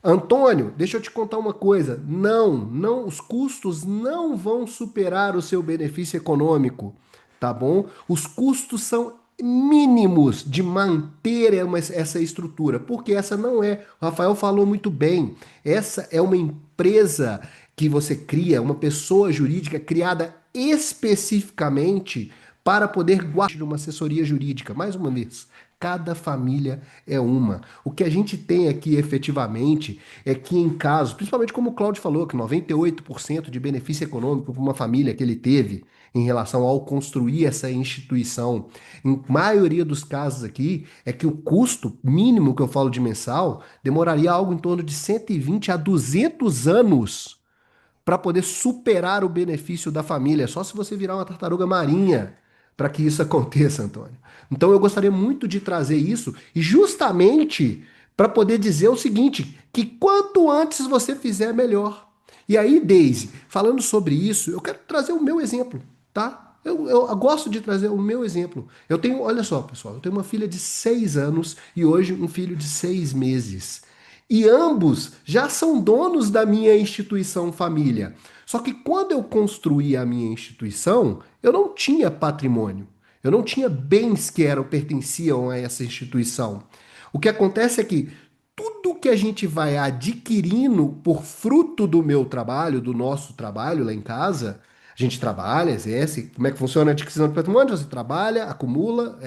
Antônio, deixa eu te contar uma coisa. Não, os custos não vão superar o seu benefício econômico, tá bom? Os custos são mínimos de manter essa estrutura, porque essa não é, o Rafael falou muito bem, essa é uma empresa que você cria, uma pessoa jurídica criada especificamente para poder guardar uma assessoria jurídica. Mais uma vez, cada família é uma. O que a gente tem aqui efetivamente é que em casos, principalmente como o Cláudio falou, que 98% de benefício econômico para uma família que ele teve em relação ao construir essa instituição, em maioria dos casos aqui, é que o custo mínimo que eu falo de mensal demoraria algo em torno de 120 a 200 anos para poder superar o benefício da família. Só se você virar uma tartaruga marinha para que isso aconteça, Antônio. Então eu gostaria muito de trazer isso e justamente para poder dizer o seguinte, que quanto antes você fizer, melhor. E aí, Daisy, falando sobre isso, eu quero trazer o meu exemplo, tá? Eu gosto de trazer o meu exemplo. Eu tenho, olha só, pessoal, eu tenho uma filha de 6 anos e hoje um filho de 6 meses. E ambos já são donos da minha instituição família. Só que quando eu construí a minha instituição, eu não tinha patrimônio. Eu não tinha bens que pertenciam a essa instituição. O que acontece é que tudo que a gente vai adquirindo por fruto do meu trabalho, do nosso trabalho lá em casa, a gente trabalha, exerce. Como é que funciona a adquisição de patrimônio? Você trabalha, acumula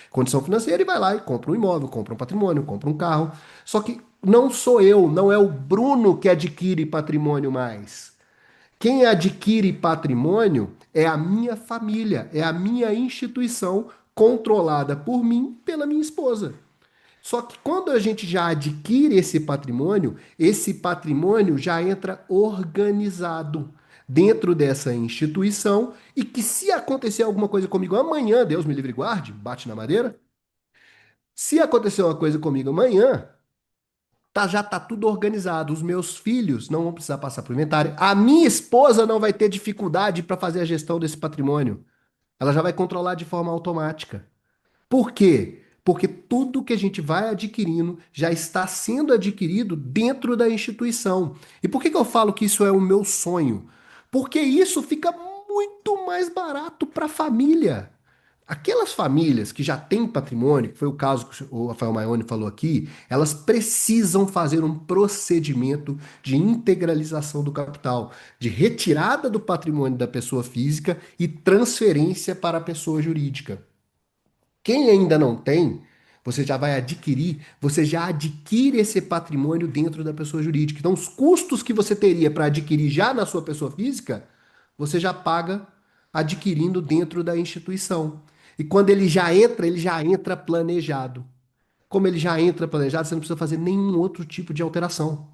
condição financeira e vai lá e compra um imóvel, compra um patrimônio, compra um carro. Só que não sou eu, não é o Bruno que adquire patrimônio mais. Quem adquire patrimônio é a minha família, é a minha instituição controlada por mim, pela minha esposa. Só que quando a gente já adquire esse patrimônio já entra organizado dentro dessa instituição e que se acontecer alguma coisa comigo amanhã, Deus me livre e guarde, bate na madeira, se acontecer uma coisa comigo amanhã, já tá tudo organizado. Os meus filhos não vão precisar passar por inventário. A minha esposa não vai ter dificuldade para fazer a gestão desse patrimônio. Ela já vai controlar de forma automática. Por quê? Porque tudo que a gente vai adquirindo já está sendo adquirido dentro da instituição. E por que que eu falo que isso é o meu sonho? Porque isso fica muito mais barato para a família. Aquelas famílias que já têm patrimônio, que foi o caso que o Rafael Maione falou aqui, elas precisam fazer um procedimento de integralização do capital, de retirada do patrimônio da pessoa física e transferência para a pessoa jurídica. Quem ainda não tem, você já vai adquirir, você já adquire esse patrimônio dentro da pessoa jurídica. Então, os custos que você teria para adquirir já na sua pessoa física, você já paga adquirindo dentro da instituição. E quando ele já entra planejado. Como ele já entra planejado, você não precisa fazer nenhum outro tipo de alteração.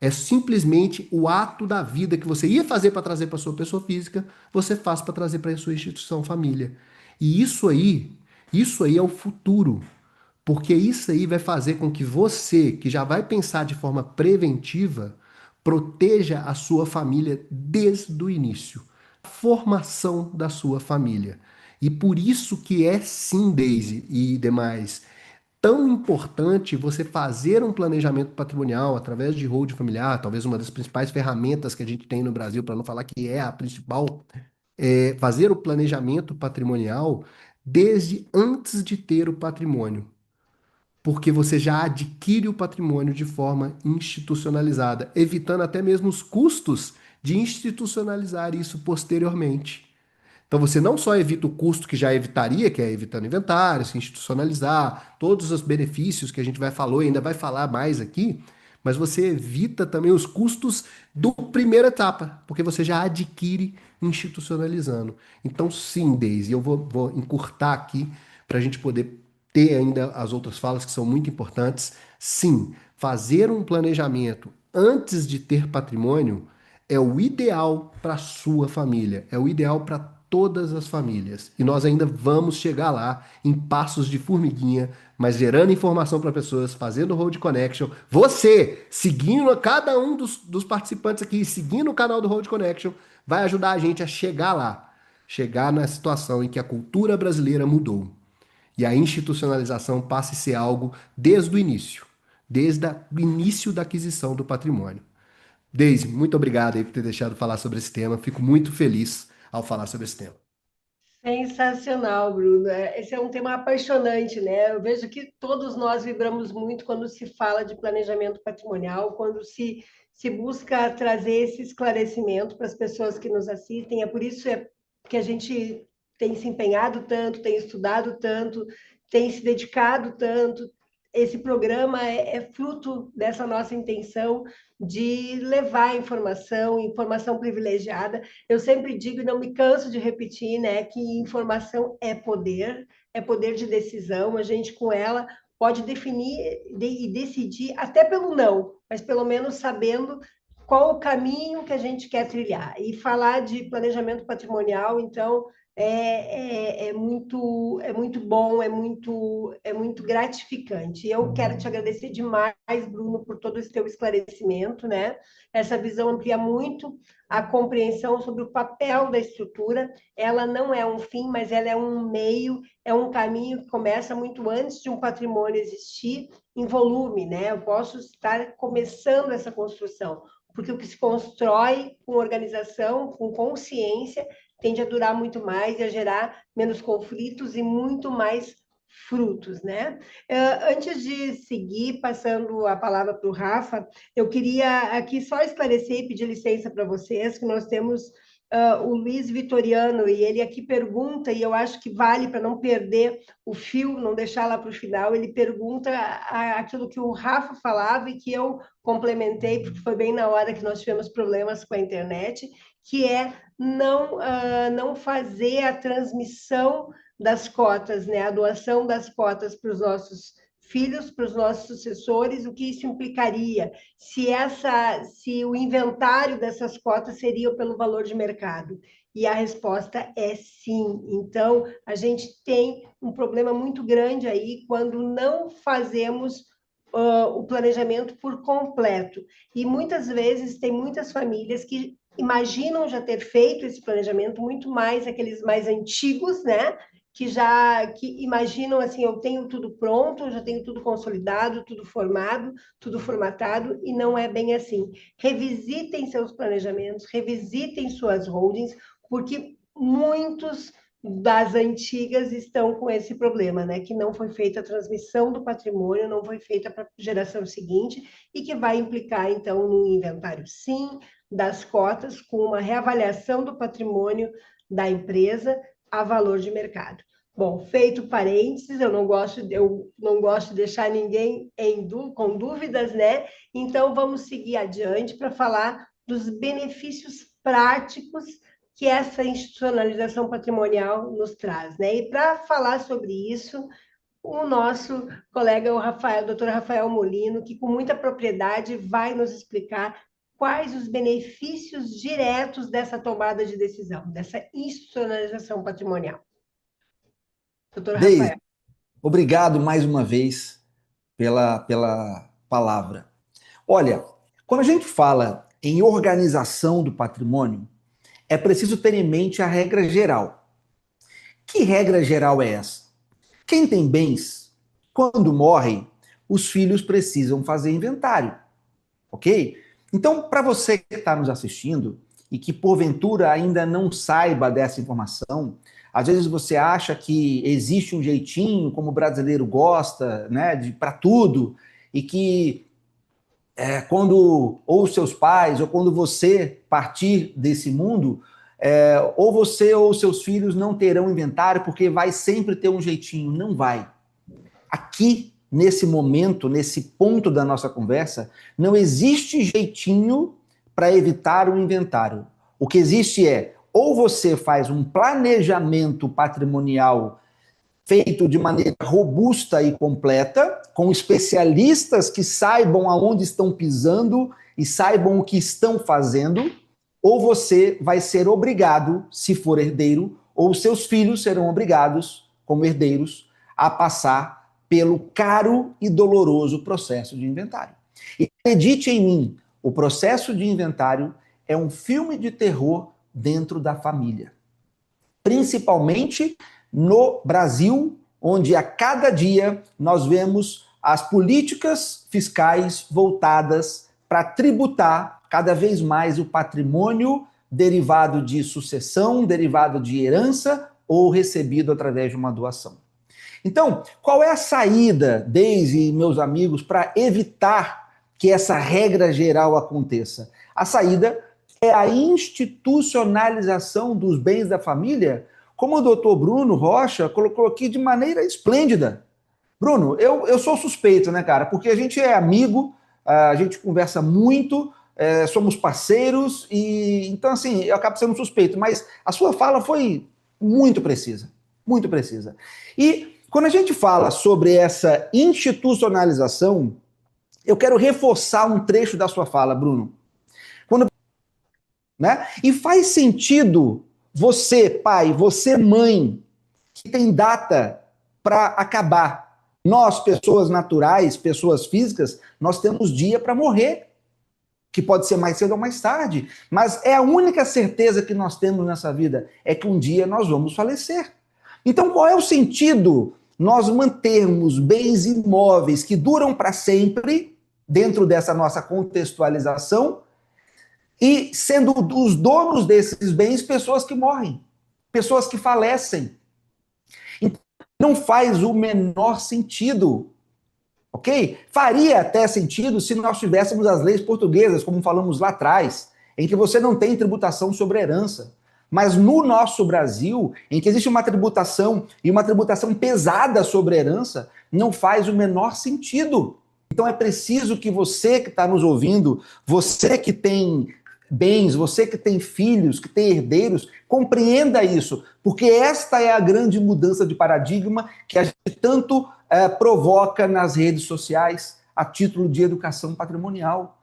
É simplesmente o ato da vida que você ia fazer para trazer para sua pessoa física, você faz para trazer para a sua instituição família. E isso aí é o futuro. Porque isso aí vai fazer com que você, que já vai pensar de forma preventiva, proteja a sua família desde o início. A formação da sua família. E por isso que é sim, Daisy e demais, tão importante você fazer um planejamento patrimonial através de holding familiar, talvez uma das principais ferramentas que a gente tem no Brasil, para não falar que é a principal, fazer o planejamento patrimonial desde antes de ter o patrimônio, porque você já adquire o patrimônio de forma institucionalizada, evitando até mesmo os custos de institucionalizar isso posteriormente. Então você não só evita o custo que já evitaria, que é evitando inventário, se institucionalizar, todos os benefícios que a gente vai falar e ainda vai falar mais aqui, mas você evita também os custos do primeira etapa, porque você já adquire institucionalizando. Então sim, Deise, eu vou encurtar aqui para a gente poder ter ainda as outras falas que são muito importantes. Sim, fazer um planejamento antes de ter patrimônio é o ideal para a sua família, é o ideal para todas as famílias. E nós ainda vamos chegar lá em passos de formiguinha, mas gerando informação para pessoas, fazendo Road Connection. Você, seguindo cada um dos participantes aqui, seguindo o canal do Road Connection, vai ajudar a gente a chegar lá. Chegar na situação em que a cultura brasileira mudou. E a institucionalização passa a ser algo desde o início. Desde o início da aquisição do patrimônio. Deise, muito obrigado aí por ter deixado falar sobre esse tema. Fico muito feliz ao falar sobre esse tema. Sensacional, Bruno. Esse é um tema apaixonante, né? Eu vejo que todos nós vibramos muito quando se fala de planejamento patrimonial, quando se busca trazer esse esclarecimento para as pessoas que nos assistem. É por isso que a gente tem se empenhado tanto, tem estudado tanto, tem se dedicado tanto. Esse programa é fruto dessa nossa intenção de levar informação privilegiada. Eu sempre digo e não me canso de repetir, né, que informação é poder de decisão. A gente com ela pode definir e decidir até pelo não, mas pelo menos sabendo qual o caminho que a gente quer trilhar. E falar de planejamento patrimonial, então, é muito bom, é muito gratificante. Eu quero te agradecer demais, Bruno, por todo esse teu esclarecimento, né? Essa visão amplia muito a compreensão sobre o papel da estrutura. Ela não é um fim, mas ela é um meio, é um caminho que começa muito antes de um patrimônio existir em volume, né? Eu posso estar começando essa construção, porque o que se constrói com organização, com consciência, tende a durar muito mais e a gerar menos conflitos e muito mais frutos, né? Antes de seguir, passando a palavra para o Rafa, eu queria aqui só esclarecer e pedir licença para vocês, que nós temos o Luiz Vitoriano, e ele aqui pergunta, e eu acho que vale para não perder o fio, não deixar lá para o final, ele pergunta aquilo que o Rafa falava e que eu complementei, porque foi bem na hora que nós tivemos problemas com a internet, que é não fazer a transmissão das cotas, né? A doação das cotas para os nossos filhos, para os nossos sucessores, o que isso implicaria? Se o inventário dessas cotas seria pelo valor de mercado. E a resposta é sim. Então, a gente tem um problema muito grande aí quando não fazemos o planejamento por completo. E muitas vezes tem muitas famílias que imaginam já ter feito esse planejamento, muito mais aqueles mais antigos, né? Que imaginam assim, eu tenho tudo pronto, eu já tenho tudo consolidado, tudo formado, tudo formatado, e não é bem assim. Revisitem seus planejamentos, revisitem suas holdings, porque muitos das antigas estão com esse problema, né? Que não foi feita a transmissão do patrimônio, não foi feita para a geração seguinte, e que vai implicar, então, no inventário, sim, das cotas, com uma reavaliação do patrimônio da empresa a valor de mercado. Bom, feito parênteses, eu não gosto de deixar ninguém com dúvidas, né? Então, vamos seguir adiante para falar dos benefícios práticos que essa institucionalização patrimonial nos traz, né? E para falar sobre isso, o nosso colega, o doutor Rafael Molino, que com muita propriedade vai nos explicar quais os benefícios diretos dessa tomada de decisão, dessa institucionalização patrimonial. Doutor Deise, Rafael. obrigado mais uma vez pela palavra. Olha, quando a gente fala em organização do patrimônio, é preciso ter em mente a regra geral. Que regra geral é essa? Quem tem bens, quando morre, os filhos precisam fazer inventário, ok? Então, para você que está nos assistindo e que porventura ainda não saiba dessa informação, às vezes você acha que existe um jeitinho, como o brasileiro gosta, né, para tudo, e que quando ou seus pais, ou quando você partir desse mundo, ou você ou seus filhos não terão inventário, porque vai sempre ter um jeitinho. Não vai. Aqui, nesse momento, nesse ponto da nossa conversa, não existe jeitinho para evitar o inventário. O que existe ou você faz um planejamento patrimonial feito de maneira robusta e completa, com especialistas que saibam aonde estão pisando e saibam o que estão fazendo, ou você vai ser obrigado, se for herdeiro, ou seus filhos serão obrigados, como herdeiros, a passar pelo caro e doloroso processo de inventário. E acredite em mim, o processo de inventário é um filme de terror dentro da família. Principalmente no Brasil, onde a cada dia nós vemos as políticas fiscais voltadas para tributar cada vez mais o patrimônio derivado de sucessão, derivado de herança ou recebido através de uma doação. Então, qual é a saída, Deise e meus amigos, para evitar que essa regra geral aconteça? A saída é a institucionalização dos bens da família, como o doutor Bruno Rocha colocou aqui de maneira esplêndida. Bruno, eu sou suspeito, né, cara? Porque a gente é amigo, a gente conversa muito, somos parceiros, e então, assim, eu acabo sendo suspeito, mas a sua fala foi muito precisa, muito precisa. E quando a gente fala sobre essa institucionalização, eu quero reforçar um trecho da sua fala, Bruno. E faz sentido você, pai, você, mãe, que tem data para acabar. Nós, pessoas naturais, pessoas físicas, nós temos dia para morrer, que pode ser mais cedo ou mais tarde, mas é a única certeza que nós temos nessa vida, é que um dia nós vamos falecer. Então, qual é o sentido nós mantermos bens imóveis que duram para sempre, dentro dessa nossa contextualização, e sendo os donos desses bens pessoas que morrem, pessoas que falecem? Então, não faz o menor sentido, ok? Faria até sentido se nós tivéssemos as leis portuguesas, como falamos lá atrás, em que você não tem tributação sobre herança. Mas no nosso Brasil, em que existe uma tributação e uma tributação pesada sobre a herança, não faz o menor sentido. Então é preciso que você que está nos ouvindo, você que tem bens, você que tem filhos, que tem herdeiros, compreenda isso, porque esta é a grande mudança de paradigma que a gente tanto provoca nas redes sociais a título de educação patrimonial.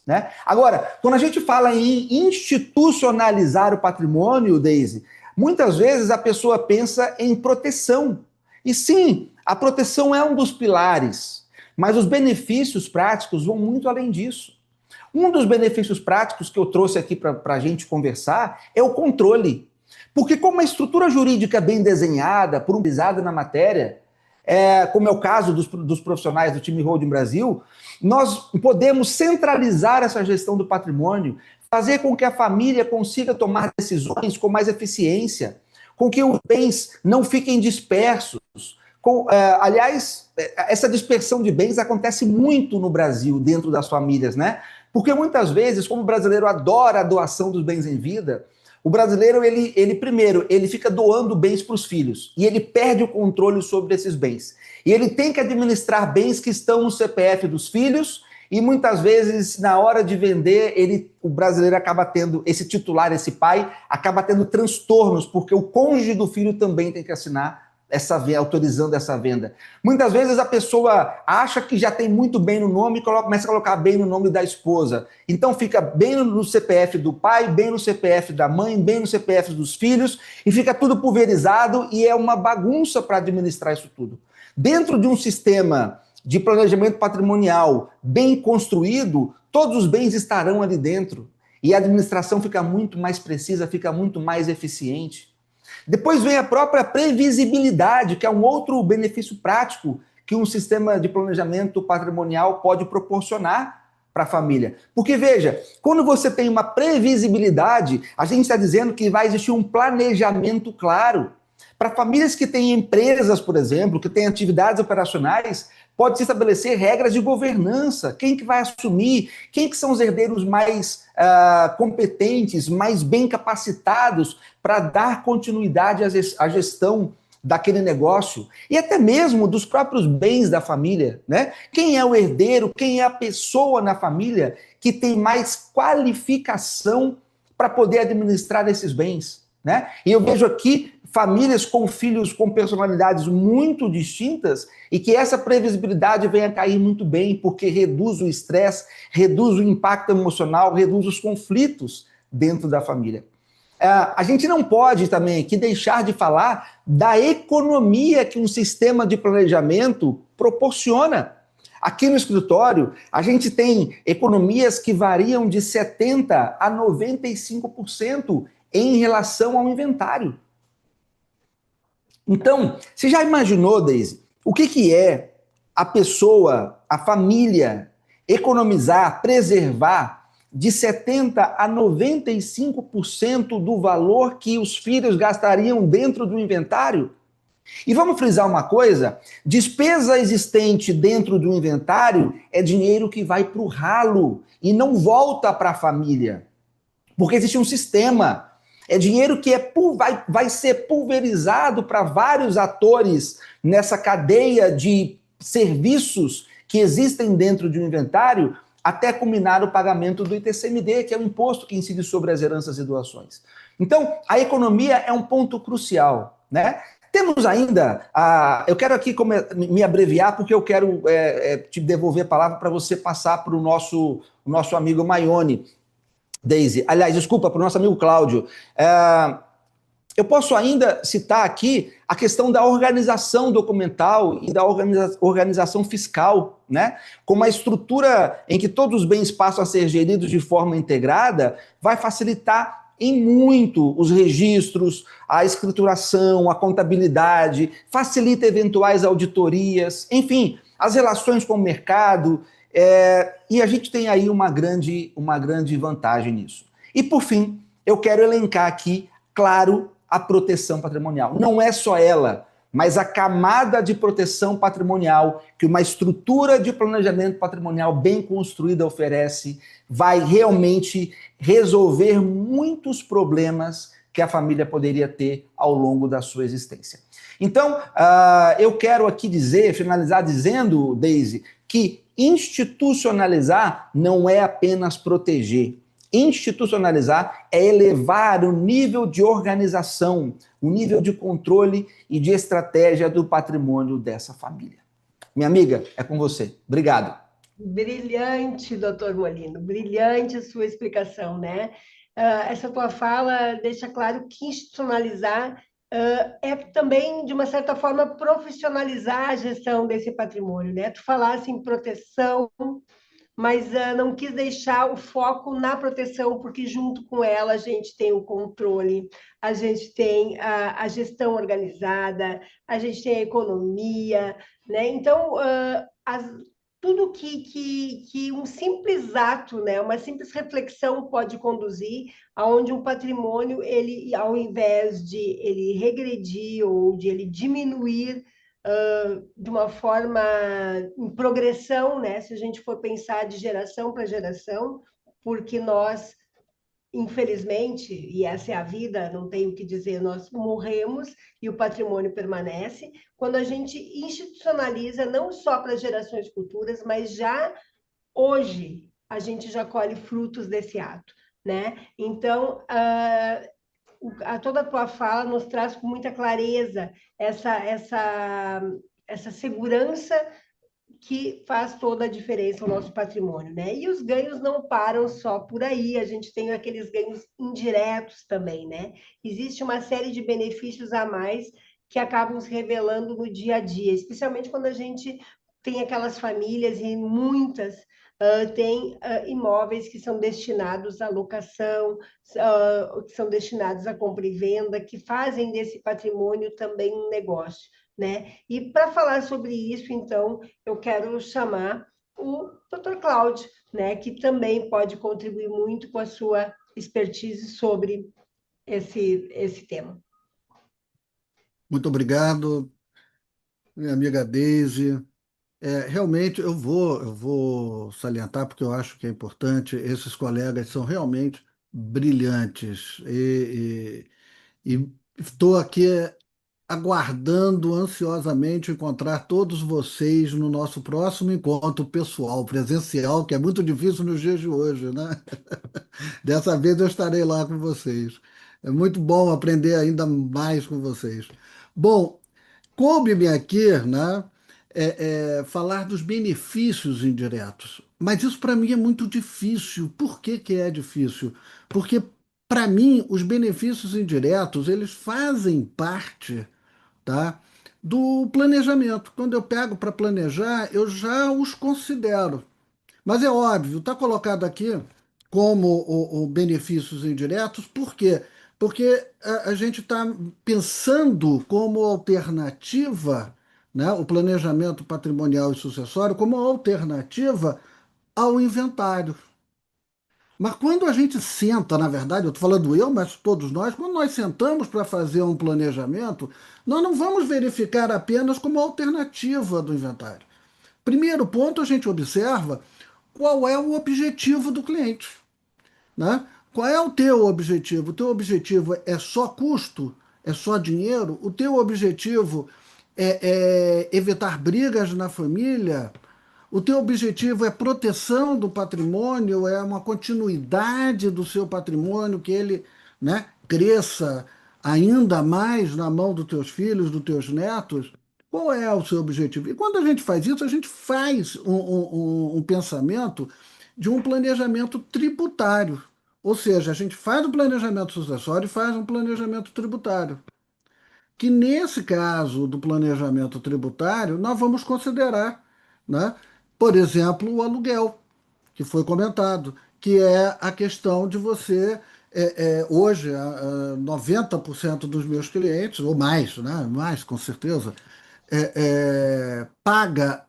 Né? Agora, quando a gente fala em institucionalizar o patrimônio, Deise, muitas vezes a pessoa pensa em proteção. E sim, a proteção é um dos pilares, mas os benefícios práticos vão muito além disso. Um dos benefícios práticos que eu trouxe aqui para a gente conversar é o controle. Porque como a estrutura jurídica é bem desenhada, pormenorizada na matéria, como é o caso dos profissionais do time Holding Brasil, nós podemos centralizar essa gestão do patrimônio, fazer com que a família consiga tomar decisões com mais eficiência, com que os bens não fiquem dispersos. Aliás, essa dispersão de bens acontece muito no Brasil, dentro das famílias, né? Porque muitas vezes, como o brasileiro adora a doação dos bens em vida, o brasileiro, primeiro, ele fica doando bens para os filhos e ele perde o controle sobre esses bens. E ele tem que administrar bens que estão no CPF dos filhos e muitas vezes, na hora de vender, o brasileiro acaba tendo, esse titular, esse pai, acaba tendo transtornos, porque o cônjuge do filho também tem que assinar autorizando essa venda. Muitas vezes a pessoa acha que já tem muito bem no nome e começa a colocar bem no nome da esposa. Então fica bem no CPF do pai, bem no CPF da mãe, bem no CPF dos filhos, e fica tudo pulverizado e é uma bagunça para administrar isso tudo. Dentro de um sistema de planejamento patrimonial bem construído, todos os bens estarão ali dentro e a administração fica muito mais precisa, fica muito mais eficiente. Depois vem a própria previsibilidade, que é um outro benefício prático que um sistema de planejamento patrimonial pode proporcionar para a família. Porque, veja, quando você tem uma previsibilidade, a gente está dizendo que vai existir um planejamento claro. Para famílias que têm empresas, por exemplo, que têm atividades operacionais, pode-se estabelecer regras de governança. Quem que vai assumir? Quem que são os herdeiros mais competentes, mais bem capacitados para dar continuidade à gestão daquele negócio? E até mesmo dos próprios bens da família, né? Quem é o herdeiro? Quem é a pessoa na família que tem mais qualificação para poder administrar esses bens, né? E eu vejo aqui famílias com filhos com personalidades muito distintas e que essa previsibilidade venha a cair muito bem, porque reduz o estresse, reduz o impacto emocional, reduz os conflitos dentro da família. A gente não pode também aqui deixar de falar da economia que um sistema de planejamento proporciona. Aqui no escritório, a gente tem economias que variam de 70% a 95% em relação ao inventário. Então, você já imaginou, Deise, o que é a pessoa, a família, economizar, preservar de 70% a 95% do valor que os filhos gastariam dentro do inventário? E vamos frisar uma coisa, despesa existente dentro do inventário é dinheiro que vai para o ralo e não volta para a família, porque existe um sistema. É dinheiro que vai ser pulverizado para vários atores nessa cadeia de serviços que existem dentro de um inventário, até culminar o pagamento do ITCMD, que é o imposto que incide sobre as heranças e doações. Então, a economia é um ponto crucial, né? Temos ainda, eu quero aqui me abreviar, porque eu quero te devolver a palavra para você passar para o nosso amigo Maione. Deise, aliás, desculpa, para o nosso amigo Cláudio. Eu posso ainda citar aqui a questão da organização documental e da organização fiscal, né? Com uma estrutura em que todos os bens passam a ser geridos de forma integrada, vai facilitar em muito os registros, a escrituração, a contabilidade, facilita eventuais auditorias, enfim, as relações com o mercado, e a gente tem aí uma grande vantagem nisso. E, por fim, eu quero elencar aqui, claro, a proteção patrimonial. Não é só ela, mas a camada de proteção patrimonial que uma estrutura de planejamento patrimonial bem construída oferece vai realmente resolver muitos problemas que a família poderia ter ao longo da sua existência. Então, eu quero aqui finalizar dizendo, Deise, que institucionalizar não é apenas proteger. Institucionalizar é elevar o nível de organização, o nível de controle e de estratégia do patrimônio dessa família. Minha amiga, é com você. Obrigado. Brilhante, doutor Molino, brilhante a sua explicação, né? Essa tua fala deixa claro que institucionalizar é também, de uma certa forma, profissionalizar a gestão desse patrimônio, né? Tu falasse em proteção, mas não quis deixar o foco na proteção, porque junto com ela a gente tem o controle, a gente tem a gestão organizada, a gente tem a economia, né? Então, tudo que um simples ato, né, uma simples reflexão pode conduzir, aonde um patrimônio, ele, ao invés de ele regredir ou de ele diminuir de uma forma em progressão, né? Se a gente for pensar de geração para geração, porque nós, infelizmente, e essa é a vida, não tenho o que dizer, nós morremos e o patrimônio permanece, quando a gente institucionaliza não só para gerações futuras, mas já hoje a gente já colhe frutos desse ato, né? Então, toda a tua fala nos traz com muita clareza essa segurança que faz toda a diferença no nosso patrimônio, né? E os ganhos não param só por aí, a gente tem aqueles ganhos indiretos também, né? Existe uma série de benefícios a mais que acabam se revelando no dia a dia, especialmente quando a gente tem aquelas famílias e muitas tem imóveis que são destinados à locação, que são destinados à compra e venda, que fazem desse patrimônio também um negócio, né? E para falar sobre isso, então, eu quero chamar o Dr. Cláudio, né, que também pode contribuir muito com a sua expertise sobre esse tema. Muito obrigado, minha amiga Deise. Realmente eu vou salientar, porque eu acho que é importante, esses colegas são realmente brilhantes. E estou aqui aguardando ansiosamente encontrar todos vocês no nosso próximo encontro pessoal, presencial, que é muito difícil nos dias de hoje, né? Dessa vez eu estarei lá com vocês. É muito bom aprender ainda mais com vocês. Bom, coube-me aqui, né, falar dos benefícios indiretos, mas isso para mim é muito difícil. Por que que é difícil? Porque para mim os benefícios indiretos eles fazem parte, tá, do planejamento. Quando eu pego para planejar, eu já os considero. Mas é óbvio, está colocado aqui como o benefícios indiretos, por quê? Porque a gente está pensando como alternativa, né, o planejamento patrimonial e sucessório como alternativa ao inventário. Mas quando a gente senta, na verdade, eu estou falando eu, mas todos nós, quando nós sentamos para fazer um planejamento, nós não vamos verificar apenas como alternativa do inventário. Primeiro ponto, a gente observa qual é o objetivo do cliente, né? Qual é o teu objetivo? O teu objetivo é só custo? É só dinheiro? O teu objetivo é evitar brigas na família? O teu objetivo é proteção do patrimônio? É uma continuidade do seu patrimônio, que ele, né, cresça ainda mais na mão dos teus filhos, dos teus netos? Qual é o seu objetivo? E quando a gente faz isso, a gente faz um pensamento de um planejamento tributário. Ou seja, a gente faz um planejamento sucessório e faz um planejamento tributário. Que nesse caso do planejamento tributário, nós vamos considerar, né, por exemplo, o aluguel, que foi comentado, que é a questão de você, hoje, 90% dos meus clientes, ou mais, né, mais com certeza, paga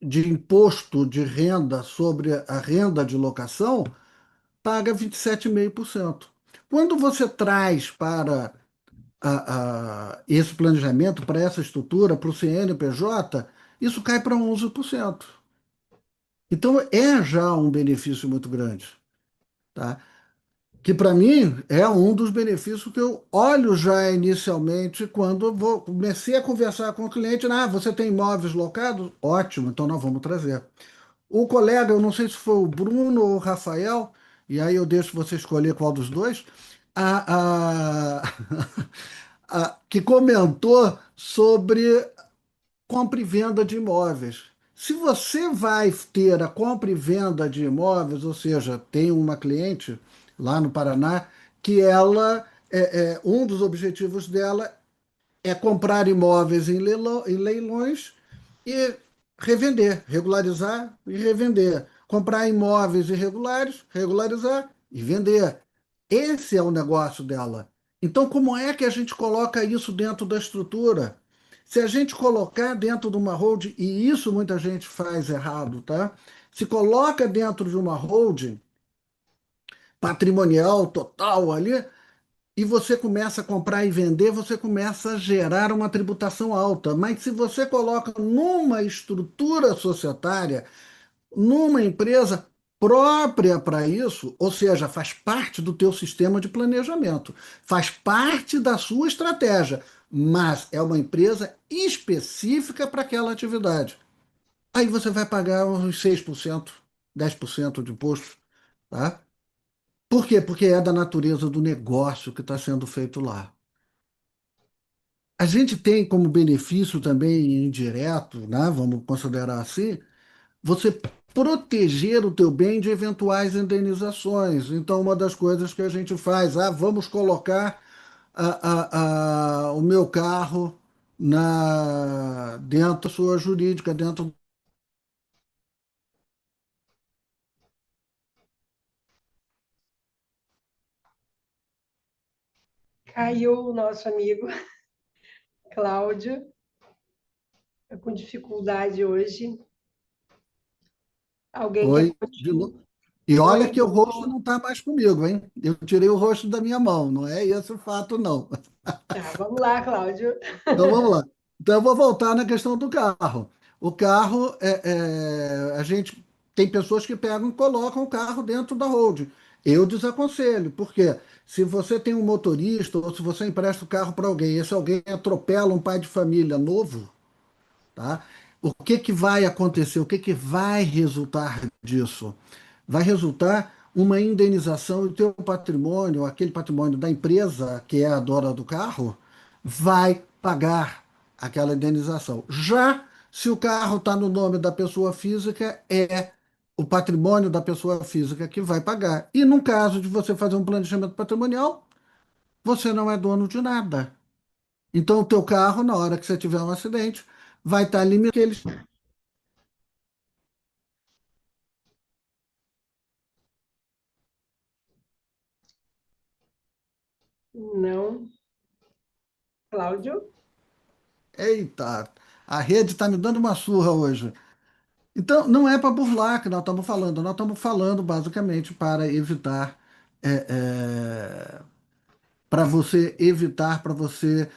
de imposto de renda sobre a renda de locação, paga 27,5%. Quando você traz para esse planejamento, para essa estrutura, para o CNPJ, isso cai para 11%. Então, é já um benefício muito grande, tá? Que para mim é um dos benefícios que eu olho já inicialmente quando eu comecei a conversar com o cliente. Ah, você tem imóveis locados? Ótimo, então nós vamos trazer. O colega, eu não sei se foi o Bruno ou o Rafael, e aí eu deixo você escolher qual dos dois, a, a- que comentou sobre compra e venda de imóveis. Se você vai ter a compra e venda de imóveis, ou seja, tem uma cliente lá no Paraná que ela, um dos objetivos dela é comprar imóveis em leilões e revender, regularizar e revender. Comprar imóveis irregulares, regularizar e vender. Esse é o negócio dela. Então, como é que a gente coloca isso dentro da estrutura? Se a gente colocar dentro de uma holding, e isso muita gente faz errado, tá? Se coloca dentro de uma holding patrimonial total ali, e você começa a comprar e vender, você começa a gerar uma tributação alta. Mas se você coloca numa estrutura societária, numa empresa própria para isso, ou seja, faz parte do teu sistema de planejamento, faz parte da sua estratégia, mas é uma empresa específica para aquela atividade. Aí você vai pagar uns 6%, 10% de imposto, tá? Por quê? Porque é da natureza do negócio que está sendo feito lá. A gente tem como benefício também indireto, né? Vamos considerar assim, você proteger o teu bem de eventuais indenizações. Então, uma das coisas que a gente faz, vamos colocar o meu carro dentro da sua jurídica, dentro. Caiu o nosso amigo Cláudio, com dificuldade hoje. Alguém quer Oi, de continuar? novo. E olha Oi, que o rosto Bruno. não está mais comigo, hein? Eu tirei o rosto da minha mão, não é esse o fato, não. Tá, vamos lá, Cláudio. Então vamos lá. Então eu vou voltar na questão do carro. O carro, a gente tem pessoas que pegam e colocam o carro dentro da holding. Eu desaconselho, porque se você tem um motorista ou se você empresta o carro para alguém, e esse alguém atropela um pai de família novo, tá? O que que vai acontecer? O que que vai resultar disso? Vai resultar uma indenização e o teu patrimônio, aquele patrimônio da empresa que é a dona do carro, vai pagar aquela indenização. Já se o carro está no nome da pessoa física, é o patrimônio da pessoa física que vai pagar. E no caso de você fazer um planejamento patrimonial, você não é dono de nada. Então, o teu carro, na hora que você tiver um acidente, vai estar limitado. Não, Cláudio. Eita, a rede está me dando uma surra hoje. Então, não é para burlar que nós estamos falando basicamente para evitar, para você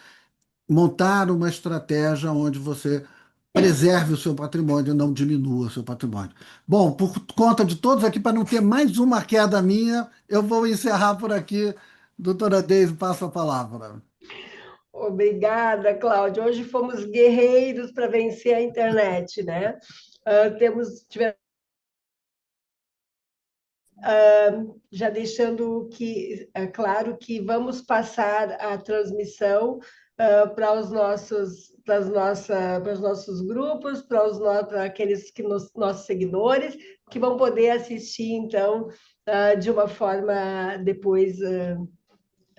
montar uma estratégia onde você preserve o seu patrimônio e não diminua o seu patrimônio. Bom, por conta de todos aqui, para não ter mais uma queda minha, eu vou encerrar por aqui. Doutora Deise, passo a palavra. Obrigada, Cláudio. Hoje fomos guerreiros para vencer a internet, né? Tivemos já deixando que é claro que vamos passar a transmissão para os para os nossos grupos, para aqueles nossos seguidores, que vão poder assistir, então, de uma forma depois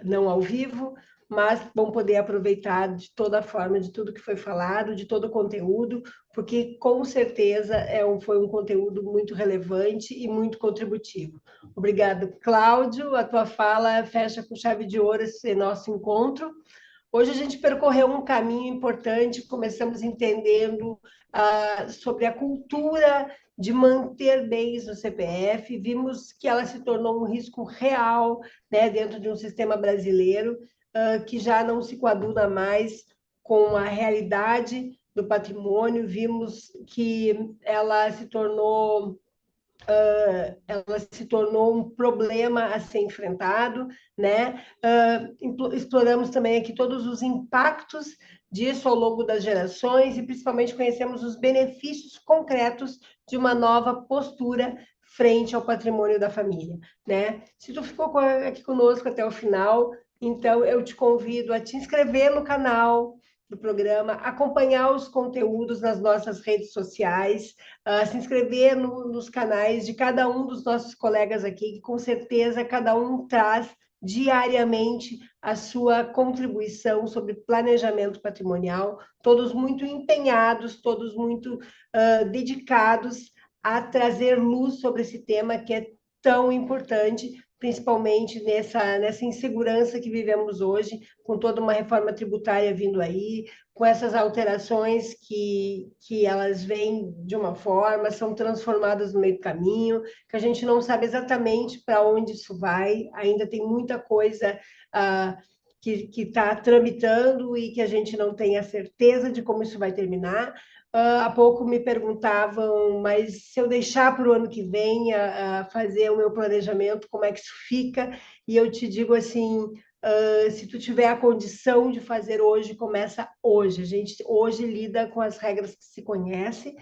não ao vivo, mas vão poder aproveitar de toda forma, de tudo que foi falado, de todo o conteúdo, porque com certeza foi um conteúdo muito relevante e muito contributivo. Obrigado, Cláudio. A tua fala fecha com chave de ouro esse nosso encontro. Hoje a gente percorreu um caminho importante, começamos entendendo sobre a cultura de manter bens no CPF, vimos que ela se tornou um risco real, né, dentro de um sistema brasileiro, que já não se coaduna mais com a realidade do patrimônio, vimos que ela se tornou um problema a ser enfrentado, né? Exploramos também aqui todos os impactos disso ao longo das gerações e principalmente conhecemos os benefícios concretos de uma nova postura frente ao patrimônio da família, né? Se tu ficou aqui conosco até o final, então eu te convido a te inscrever no canal do programa, acompanhar os conteúdos nas nossas redes sociais, se inscrever nos canais de cada um dos nossos colegas aqui, que com certeza cada um traz diariamente a sua contribuição sobre planejamento patrimonial, todos muito empenhados, todos muito dedicados a trazer luz sobre esse tema que é tão importante, principalmente nessa insegurança que vivemos hoje, com toda uma reforma tributária vindo aí, com essas alterações que elas vêm de uma forma, são transformadas no meio do caminho, que a gente não sabe exatamente para onde isso vai, ainda tem muita coisa que está tramitando e que a gente não tem a certeza de como isso vai terminar. Há pouco me perguntavam, mas se eu deixar para o ano que vem a fazer o meu planejamento, como é que isso fica? E eu te digo assim, se tu tiver a condição de fazer hoje, começa hoje. A gente hoje lida com as regras que se conhece.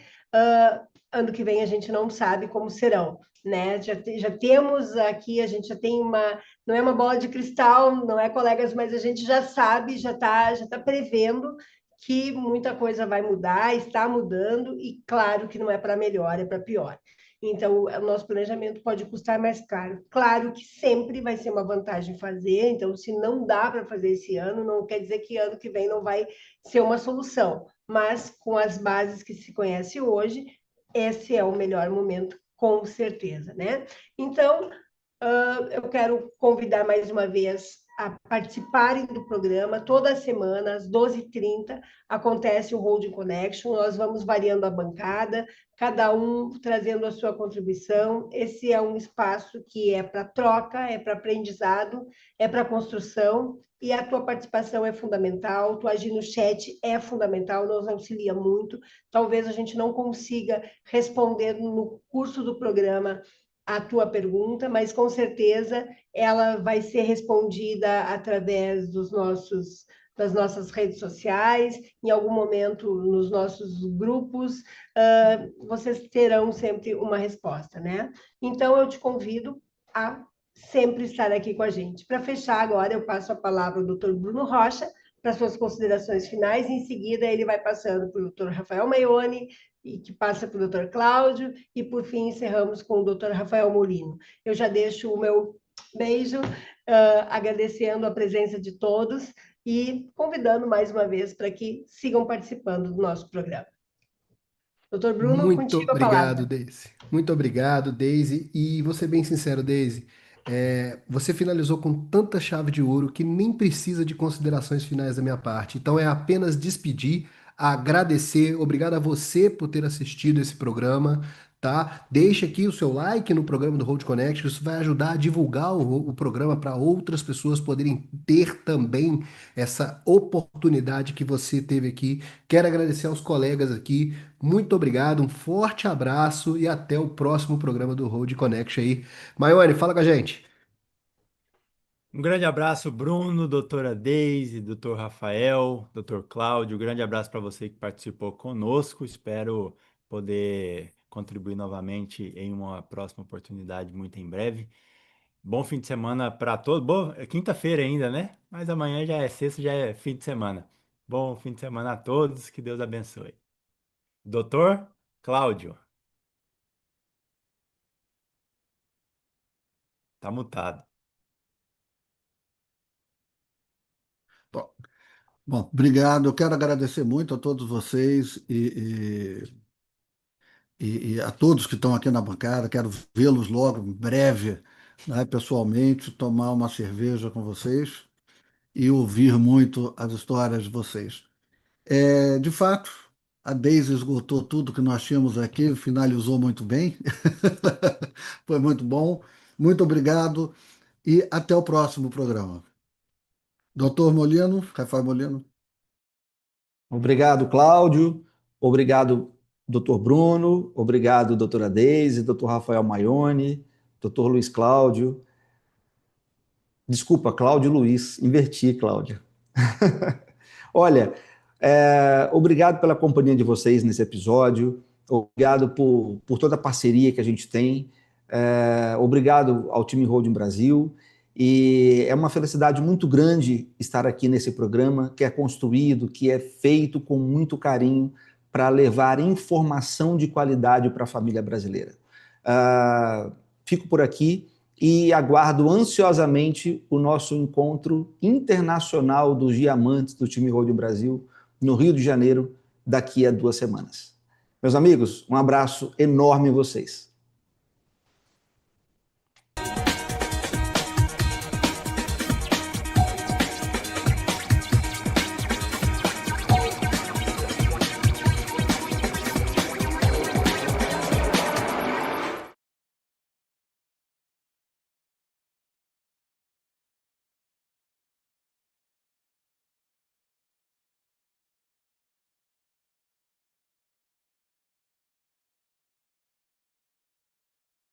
Ano que vem a gente não sabe como serão, né? Já temos aqui, a gente já tem não é uma bola de cristal, não é, colegas, mas a gente já sabe, já tá prevendo que muita coisa vai mudar, está mudando, e claro que não é para melhor, é para pior. Então, o nosso planejamento pode custar mais caro. Claro que sempre vai ser uma vantagem fazer, então, se não dá para fazer esse ano, não quer dizer que ano que vem não vai ser uma solução. Mas, com as bases que se conhece hoje, esse é o melhor momento, com certeza, né? Então, eu quero convidar mais uma vez a participarem do programa. Toda semana, às 12h30, acontece o Holding Connection. Nós vamos variando a bancada, cada um trazendo a sua contribuição. Esse é um espaço que é para troca, é para aprendizado, é para construção, e a tua participação é fundamental, tu agir no chat é fundamental, nos auxilia muito. Talvez a gente não consiga responder no curso do programa a tua pergunta, mas com certeza ela vai ser respondida através das nossas redes sociais, em algum momento nos nossos grupos, vocês terão sempre uma resposta, né? Então, eu te convido a sempre estar aqui com a gente. Para fechar agora, eu passo a palavra ao doutor Bruno Rocha para suas considerações finais, e em seguida ele vai passando para o doutor Rafael Maione, e que passa para o doutor Cláudio, e por fim encerramos com o doutor Rafael Molino. Eu já deixo o meu beijo, agradecendo a presença de todos e convidando mais uma vez para que sigam participando do nosso programa. Doutor Bruno, Muito contigo a obrigado, palavra. Deise. Muito obrigado, Deise. E vou ser bem sincero, Deise, você finalizou com tanta chave de ouro que nem precisa de considerações finais da minha parte. Então é apenas despedir, agradecer. Obrigado a você por ter assistido esse programa, tá? Deixe aqui o seu like no programa do Road Connect, isso vai ajudar a divulgar o programa para outras pessoas poderem ter também essa oportunidade que você teve aqui. Quero agradecer aos colegas aqui. Muito obrigado, um forte abraço e até o próximo programa do Road Connection aí. Maione, fala com a gente. Um grande abraço, Bruno, doutora Deise, doutor Rafael, doutor Cláudio. Um grande abraço para você que participou conosco. Espero poder contribuir novamente em uma próxima oportunidade muito em breve. Bom fim de semana para todos. Bom, é quinta-feira ainda, né? Mas amanhã já é sexta, já é fim de semana. Bom fim de semana a todos. Que Deus abençoe. Doutor Cláudio. Tá mutado. Bom, bom, obrigado. Eu quero agradecer muito a todos vocês e a todos que estão aqui na bancada. Quero vê-los logo, em breve, né, pessoalmente, tomar uma cerveja com vocês e ouvir muito as histórias de vocês. De fato, a Deise esgotou tudo que nós tínhamos aqui, finalizou muito bem. Foi muito bom. Muito obrigado e até o próximo programa. Doutor Molino, Rafael Molino. Obrigado, Cláudio. Obrigado, doutor Bruno. Obrigado, doutora Deise, doutor Rafael Maione, doutor Luiz Cláudio. Desculpa, Cláudio Luiz. Inverti, Cláudio. Olha, obrigado pela companhia de vocês nesse episódio. Obrigado por toda a parceria que a gente tem. Obrigado ao time Holding Brasil. E é uma felicidade muito grande estar aqui nesse programa, que é construído, que é feito com muito carinho para levar informação de qualidade para a família brasileira. Fico por aqui e aguardo ansiosamente o nosso encontro internacional dos diamantes do time Holding Brasil no Rio de Janeiro daqui a 2 semanas. Meus amigos, um abraço enorme em vocês.